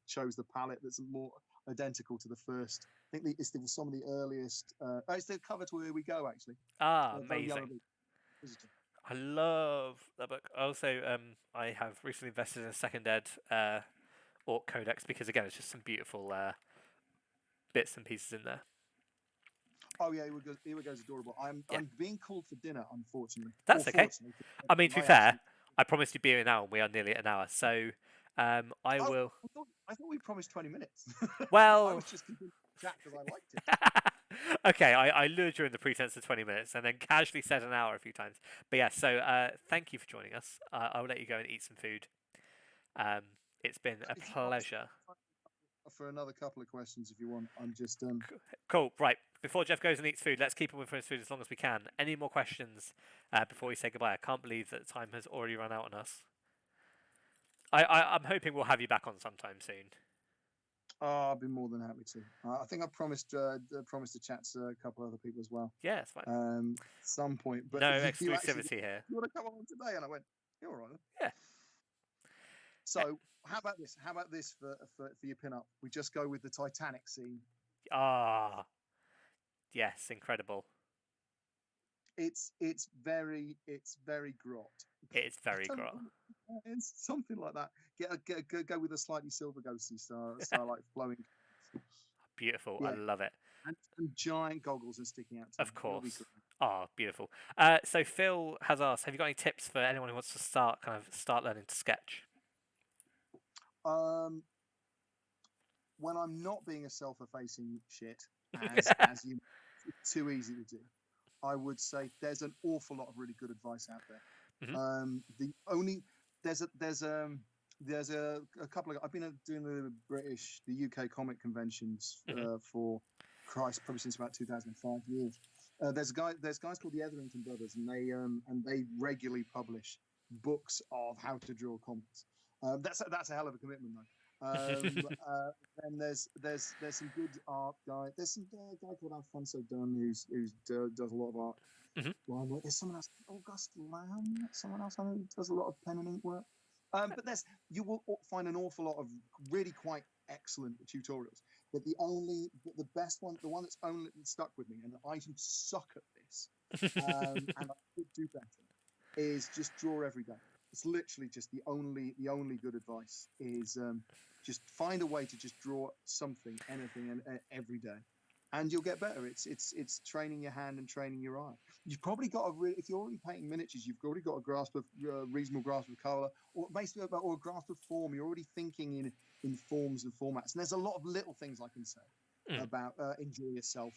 chose the palette that's more identical to the first. I think it's some of the earliest. It's the cover to Here We Go, actually.
Amazing. I love that book. Also, I have recently invested in a second ed Orc Codex because, again, it's just some beautiful bits and pieces in there.
Oh yeah, Here We Go's adorable. I'm being called for dinner, unfortunately.
That's okay. I mean, to be fair, I promised you beer an hour, and we are nearly at an hour, so I will.
I thought we promised 20 minutes.
Well,
I was just continuing to chat because I liked it.
Okay, I lured you in the pretense of 20 minutes and then casually said an hour a few times. But yeah, so thank you for joining us. I will let you go and eat some food. It's been a pleasure.
For another couple of questions, if you want, I'm just
Cool. Right. Before Jeff goes and eats food, let's keep him with his food as long as we can. Any more questions before we say goodbye? I can't believe that time has already run out on us. I'm hoping we'll have you back on sometime soon.
Oh, I'll be more than happy to. I think I promised to chat to a couple other people as well.
Yeah, it's fine.
Some point, but
no exclusivity here.
You want to come on today? And I went, "You're all right."
Yeah.
So how about this? How about this for your pin-up? We just go with the Titanic scene.
Ah, yes, incredible.
It's very grot.
It's very grot.
It's something like that. Go with a slightly silver ghosty style like flowing.
Beautiful. Yeah. I love it.
And giant goggles and sticking out.
Of course. Oh, beautiful. So Phil has asked, have you got any tips for anyone who wants to start learning to sketch?
when I'm not being a self-effacing shit, as you, it's too easy to do. I would say there's an awful lot of really good advice out there.
Mhm.
The only there's a couple of I've been doing the UK comic conventions for Christ probably since about 2005 years. There's guys called the Etherington Brothers, and they regularly publish books of how to draw comics. That's a hell of a commitment though. Then there's some good art guy. There's some guy called Alfonso Dunn who's does a lot of art.
Mhm.
Well, there's someone else, August Lamb, someone else I know who does a lot of pen and ink work. But you will find an awful lot of really quite excellent tutorials. But the best one, the one that's only stuck with me, and I suck at this, and I could do better, is just draw every day. It's literally just the only good advice is just find a way to just draw something, anything, and every day, and you'll get better. It's training your hand and training your eye. You've probably got if you're already painting miniatures, you've already got a reasonable grasp of color, or basically or a grasp of form. You're already thinking in forms and formats. And there's a lot of little things I can say about enjoy yourself,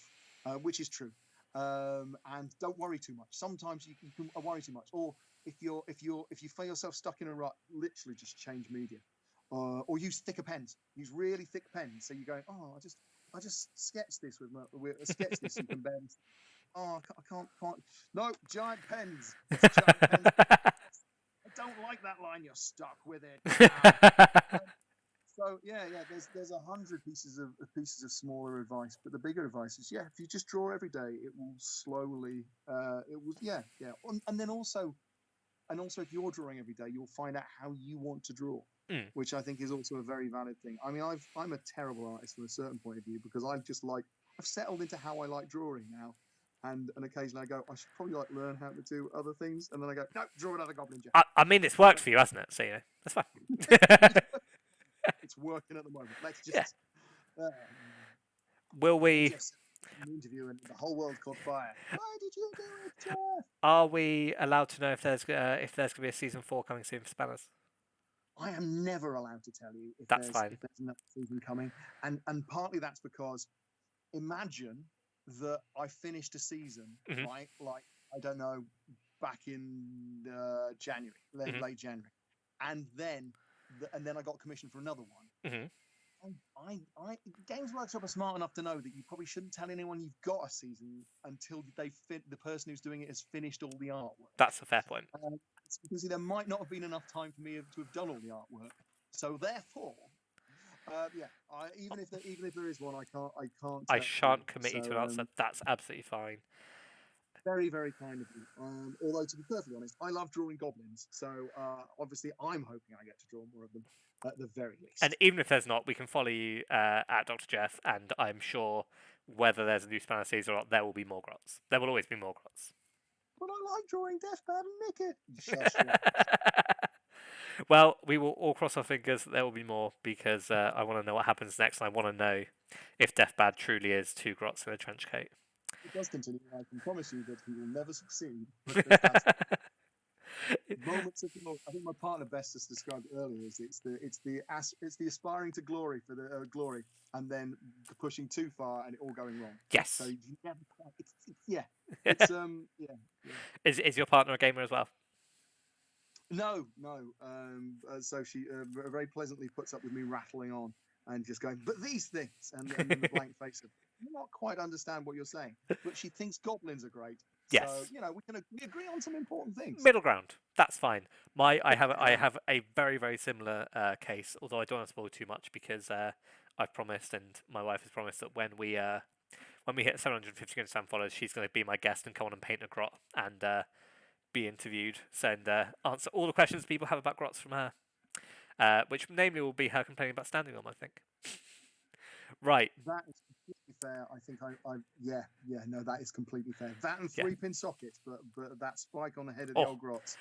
which is true. And don't worry too much. Sometimes you can worry too much, or if you feel yourself stuck in a rut, literally just change media, or use thicker pens. Use really thick pens. So you're going, oh, I just sketch this with sketch this. You can barely. Oh, I can't. No, giant pens. It's giant pens. I don't like that line. You're stuck with it. So yeah. There's 100 pieces of smaller advice, but the bigger advice is if you just draw every day, it will slowly. And then also if you're drawing every day, you'll find out how you want to draw, which I think is also a very valid thing. I mean, I'm a terrible artist from a certain point of view because I've settled into how I like drawing now. And occasionally I go, I should probably learn how to do other things. And then I go, no, draw another goblin Jack.
I mean, it's worked for you, hasn't it? So, that's fine.
It's working at the moment. Let's just...
Will we...
An interview and the whole world caught fire. Why did you do it, Jeff?
Are we allowed to know if there's going to be a season 4 coming soon for Spannerz?
I am never allowed to tell you if
That's
there's
fine.
If there's another season coming. And partly that's because imagine that I finished a season, right? Like, I don't know, back in January, late January. And then I got commissioned for another one. Games Workshop are smart enough to know that you probably shouldn't tell anyone you've got a season until the person who's doing it has finished all the artwork.
That's a fair point.
Because there might not have been enough time for me to have done all the artwork. So therefore, even if there is one, I can't.
I shan't commit you to an answer. That's absolutely fine.
Very, very kind of you. Although, to be perfectly honest, I love drawing goblins. So obviously, I'm hoping I get to draw more of them at the very least.
And even if there's not, we can follow you at Dr. Jeff, and I'm sure whether there's a new Spannerz season or not, there will be more grots. There will always be more grots.
But I like drawing Deathbad and Nick it.
Well, we will all cross our fingers that there will be more because I want to know what happens next, and I want to know if Deathbad truly is 2 grots in a trench coat.
It does continue. I can promise you that he will never succeed. Moments of glory. I think my partner best has described it earlier. It's the aspiring to glory for the glory, and then pushing too far and it all going wrong.
Yes.
So you never quite.
Is your partner a gamer as well?
No. So she very pleasantly puts up with me rattling on and just going, but these things, and then the blank face of, you not quite understand what you're saying, but she thinks goblins are great.
Yes.
So we agree on some important things.
Middle ground. That's fine. I have a very, very similar case, although I don't want to spoil too much because I've promised and my wife has promised that when we hit 750 Instagram followers, she's going to be my guest and come on and paint a grot and be interviewed and answer all the questions people have about grots from her, which namely will be her complaining about standing on them, I think. Right.
That is completely fair. I think no, that is completely fair. That and 3-pin sockets, but that spike on the head of the old grots.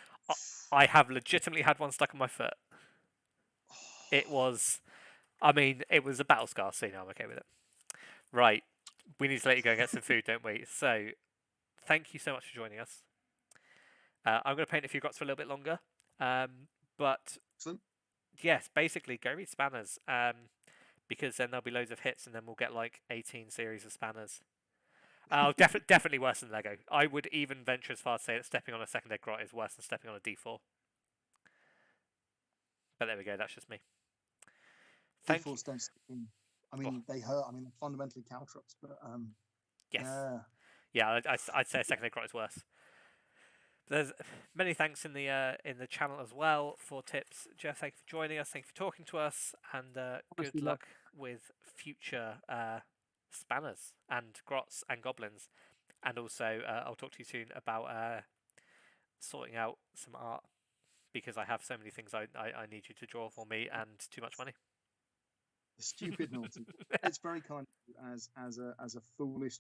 I have legitimately had one stuck on my foot. It was a battle scar, so I'm okay with it. Right. We need to let you go and get some food, don't we? So, thank you so much for joining us. I'm going to paint a few grots for a little bit longer. But,
Excellent.
Yes, basically, go read Spannerz. because then there'll be loads of hits, and then we'll get like 18 series of Spanners. Oh, definitely worse than Lego. I would even venture as far as say that stepping on a second egg grot is worse than stepping on a D4. But there we go. That's just me. Thank you.
D4s don't stick in. I
Oh,
mean, they hurt. I mean, they're fundamentally caltrops, but
yes.
yeah.
Yeah, I'd say a second egg grot is worse. There's many thanks in the channel as well for tips. Jeff, thank you for joining us. Thank you for talking to us, and good luck with future Spanners and grots and goblins. And also, I'll talk to you soon about sorting out some art, because I have so many things I need you to draw for me and too much money.
Stupid naughty. It's very kind of you as a foolish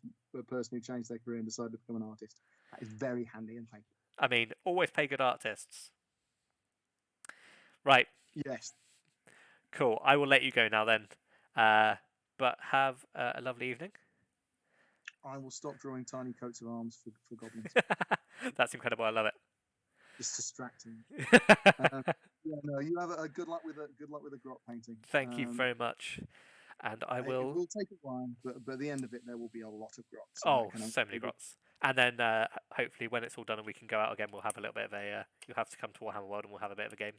person who changed their career and decided to become an artist. That is very handy, and thank you.
I mean, always pay good artists. Right.
Yes.
Cool. I will let you go now then. But have a lovely evening.
I will stop drawing tiny coats of arms for goblins.
That's incredible. I love it.
It's distracting. Yeah, no, you have a good luck with a grot painting.
Thank you very much, and I will.
It will take a while, but at the end of it, there will be a lot of grots.
Oh, so many grots! And then hopefully, when it's all done and we can go out again, we'll have a little bit of a. You'll have to come to Warhammer World, and we'll have a bit of a game.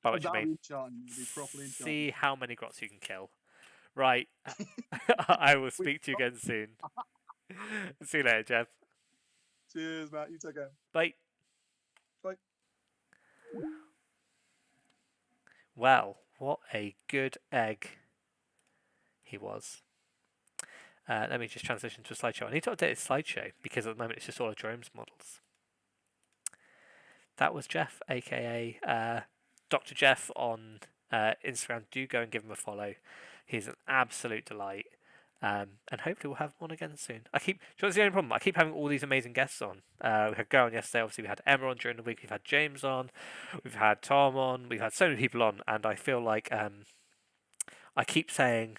By which I mean, see how many grots you can kill. Right. I will speak to you again soon. See you later, Jeff.
Cheers, Matt. You take care.
Bye.
Bye.
Well, what a good egg he was. Let me just transition to a slideshow. I need to update his slideshow because at the moment it's just all of Jerome's models. That was Jeff, aka Dr. Jeff on Instagram. Do go and give him a follow. He's an absolute delight. And hopefully we'll have one again soon. What's the only problem? I keep having all these amazing guests on. We had Go on yesterday. Obviously, we had Emma on during the week. We've had James on. We've had Tom on. We've had so many people on, and I feel like I keep saying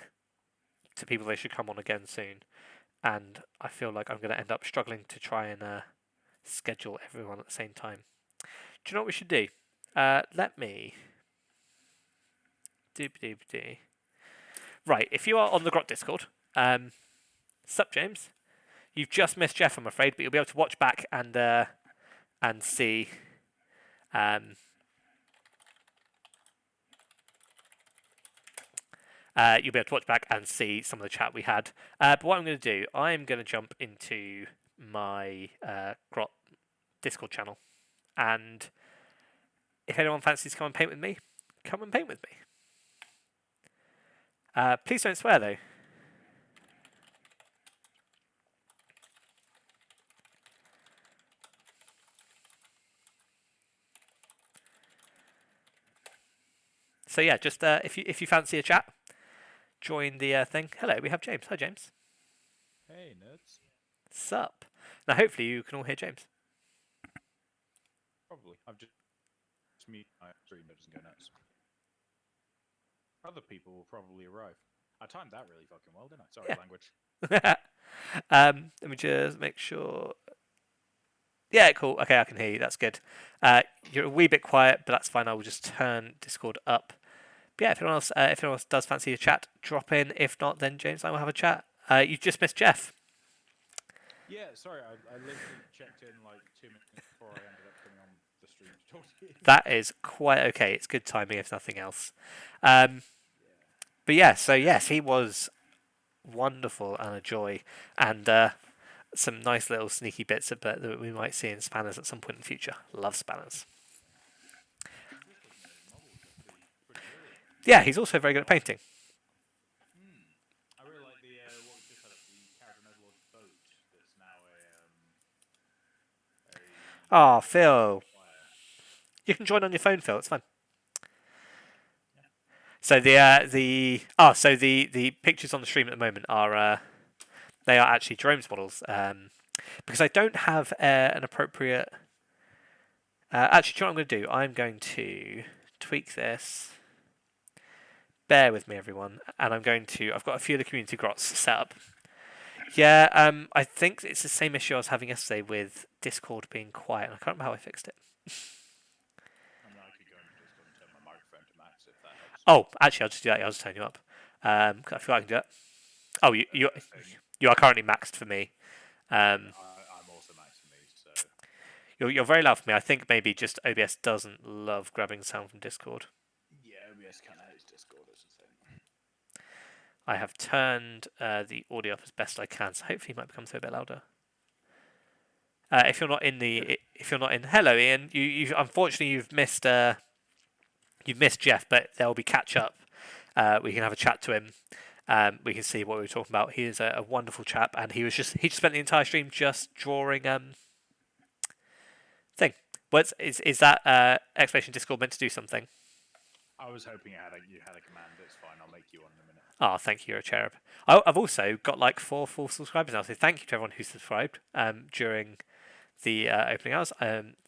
to people they should come on again soon, and I feel like I'm going to end up struggling to try and schedule everyone at the same time. Do you know what we should do? Let me. Right, if you are on the Grot Discord, sup, James? You've just missed Jeff, I'm afraid, but you'll be able to watch back and see. You'll be able to watch back and see some of the chat we had. But what I'm going to do, I'm going to jump into my Grot Discord channel, and if anyone fancies to come and paint with me, come and paint with me. Please don't swear, though. So yeah, just if you fancy a chat, join the thing. Hello, we have James. Hi, James.
Hey, nerds.
Sup. Now, hopefully you can all hear James.
Probably. I've just muted my stream, but it doesn't go nuts. Other people will probably arrive. I timed that really fucking well, didn't I? Sorry,
yeah.
Language.
Let me just make sure. Yeah, cool. Okay, I can hear you. That's good. You're a wee bit quiet, but that's fine. I will just turn Discord up. But yeah, if anyone else does fancy a chat, drop in. If not, then James and I will have a chat. You just missed Jeff.
Yeah, sorry. I literally checked in like 2 minutes before I ended up coming on the stream to talk to you.
That is quite okay. It's good timing, if nothing else. But yeah, so yes, he was wonderful and a joy, and some nice little sneaky bits of that we might see in Spannerz at some point in the future. Love Spannerz. Yeah, he's also very good at painting.
I really like the what we just had up, the Caravan Overlord boat that's now
Oh, Phil. You can join on your phone, Phil. It's fine. So the pictures on the stream at the moment are they are actually Jerome's models, because I don't have an appropriate. Actually, do you know what I'm going to do? I'm going to tweak this. Bear with me, everyone, and I've got a few of the community grots set up. Yeah, I think it's the same issue I was having yesterday with Discord being quiet, and I can't remember how I fixed it.
I could go and just turn my microphone to max if that helps.
Oh, actually, I'll just do that. I'll just turn you up. I feel I can do it. Oh,
Thing.
you are currently maxed for me.
I'm also max for me, so
You're very loud for me. I think maybe just OBS doesn't love grabbing sound from Discord.
yeah, OBS kind of hates Discord as a thing.
I have turned the audio up as best I can, so hopefully it might become a bit louder. If you're not in hello Ian. You unfortunately you've missed Jeff, but there will be catch up. We can have a chat to him. We can see what we were talking about. He is a wonderful chap, and he just spent the entire stream just drawing thing. Is that exclamation Discord meant to do something?
I was hoping you had a command. It's fine. I'll make you one in a minute.
Oh, thank you, you're a cherub. I've also got like 4 full subscribers now, so thank you to everyone who subscribed during the opening hours.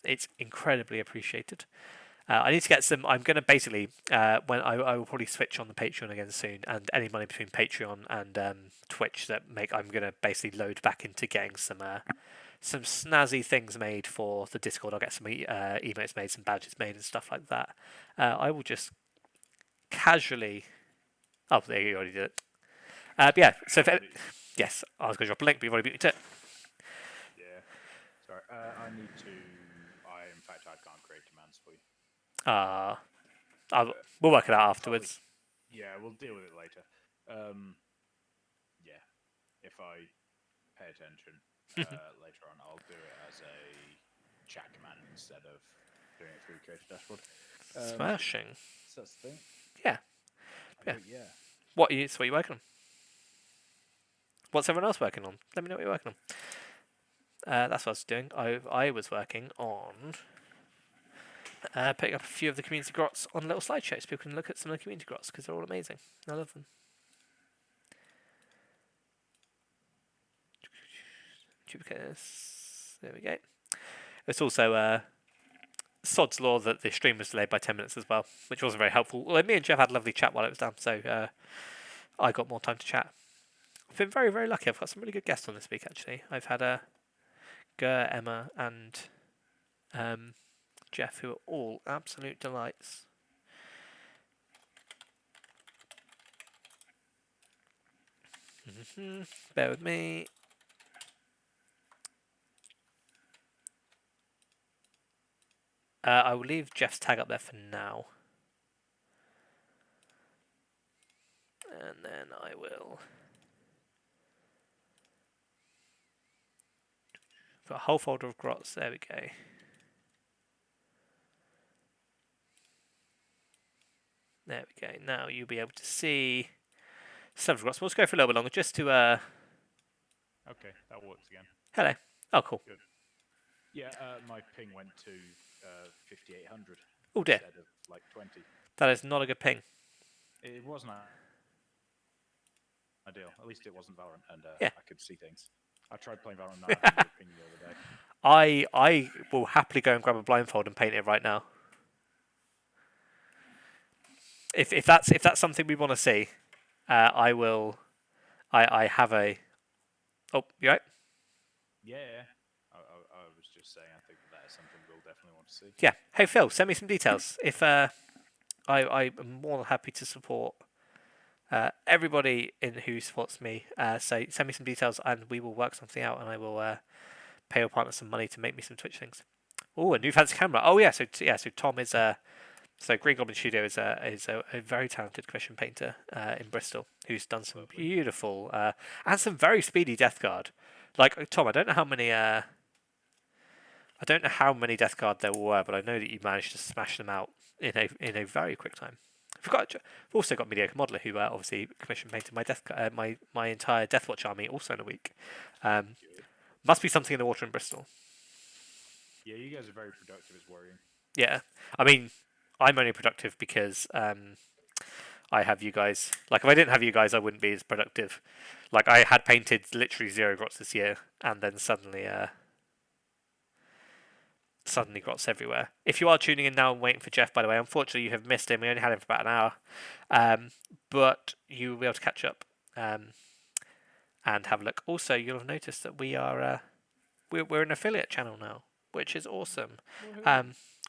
It's incredibly appreciated. I need to get some. I'm going to basically when I will probably switch on the Patreon again soon, and any money between Patreon and Twitch I'm going to basically load back into getting some snazzy things made for the Discord. I'll get some emotes made, some badges made, and stuff like that. I will just casually. Oh, there you already did it. But yeah, so yes, I was going to drop a link, but you've already beat me to it.
Yeah. Sorry. I need to. In fact, I can't create commands for you.
We'll work it out afterwards.
Yeah, we'll deal with it later. Yeah. If I pay attention later on, I'll do it as a chat command instead of doing it through Creator Dashboard.
Smashing.
So that's the thing.
Yeah.
Yeah.
What are you working on? What's everyone else working on? Let me know what you're working on. That's what I was doing. I was working on putting up a few of the community grots on little slideshows. People can look at some of the community grots because they're all amazing. I love them. Duplicate this. There we go. It's also Sod's Law that the stream was delayed by 10 minutes as well, which wasn't very helpful. Well, me and Jeff had a lovely chat while it was down, so I got more time to chat. I've been very, very lucky. I've got some really good guests on this week, actually. I've had Ger, Emma, and Jeff, who are all absolute delights. Bear with me. I will leave Jeff's tag up there for now. And then I will... Got a whole folder of grots. There we go. There we go. Now you'll be able to see several grots. We'll just go for a little bit longer just to...
Okay, that works again.
Hello. Oh, cool.
Good. Yeah, my ping went to 5,800.
Oh dear.
Instead of like 20.
That is not a good ping.
It wasn't ideal. At least it wasn't Valorant, and
yeah.
I could see things. I tried playing Valorant now. I couldn't ping the other day.
I will happily go and grab a blindfold and paint it right now. If that's something we want to see, I will. I have a. Oh, you right?
Yeah. I was just saying. I think that is something we'll definitely want to see.
Yeah. Hey Phil, send me some details. If I am more than happy to support everybody who supports me. So send me some details and we will work something out, and I will pay your partner some money to make me some Twitch things. Oh, a new fancy camera. Oh yeah. So Tom is So Green Goblin Studio is a very talented commission painter in Bristol who's done some beautiful and some very speedy Death Guard. Like Tom, I don't know how many Death Guard there were, but I know that you managed to smash them out in a very quick time. We've also got Mediocre Modeler who obviously commission painted my my entire Deathwatch army also in a week. Must be something in the water in Bristol.
Yeah, you guys are very productive. It's worrying.
Yeah, I mean, I'm only productive because I have you guys. Like, if I didn't have you guys, I wouldn't be as productive. Like, I had painted literally 0 grots this year, and then suddenly grots everywhere. If you are tuning in now and waiting for Jeff, by the way, unfortunately you have missed him. We only had him for about an hour, but you will be able to catch up and have a look. Also, you'll have noticed that we are we're an affiliate channel now, which is awesome.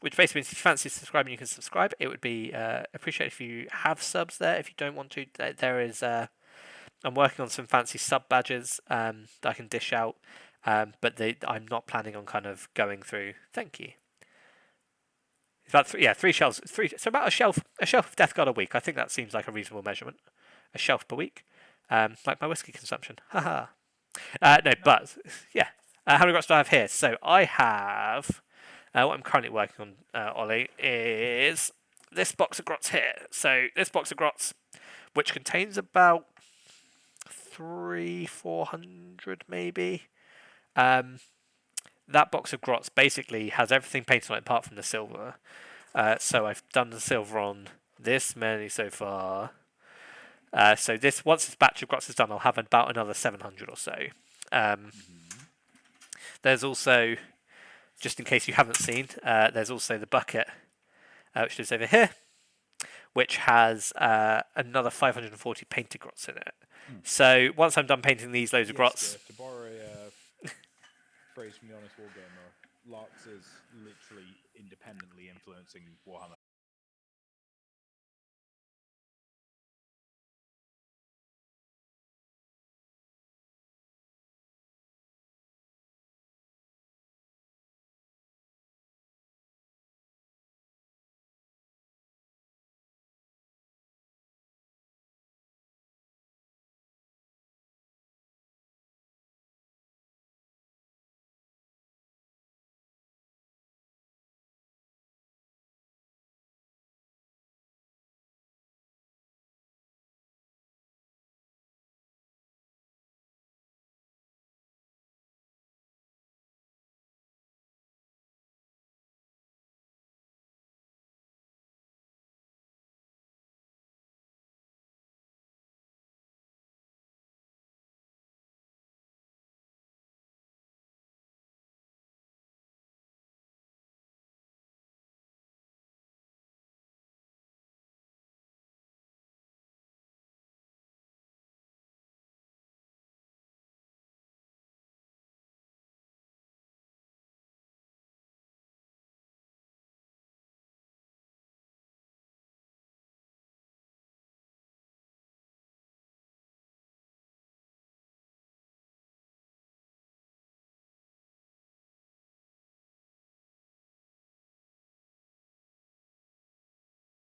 which basically means if you fancy subscribing, you can subscribe. It would be appreciated if you have subs there. If you don't want to, there is. I'm working on some fancy sub badges that I can dish out, but I'm not planning on kind of going through. Thank you. It's about three shelves. So about a shelf of Death Guard a week. I think that seems like a reasonable measurement. A shelf per week, like my whiskey consumption. Haha. No, but yeah. How many grots do I have here? So I have. What I'm currently working on, Ollie, is this box of grots here. So this box of grots, which contains about 400 maybe. That box of grots basically has everything painted on it apart from the silver. So I've done the silver on this many so far. So once this batch of grots is done, I'll have about another 700 or so. There's also, just in case you haven't seen, there's also the bucket, which is over here, which has another 540 painted grots in it. So once I'm done painting these loads of grots...
To borrow a phrase from the Honest Wargamer, Larks is literally independently influencing Warhammer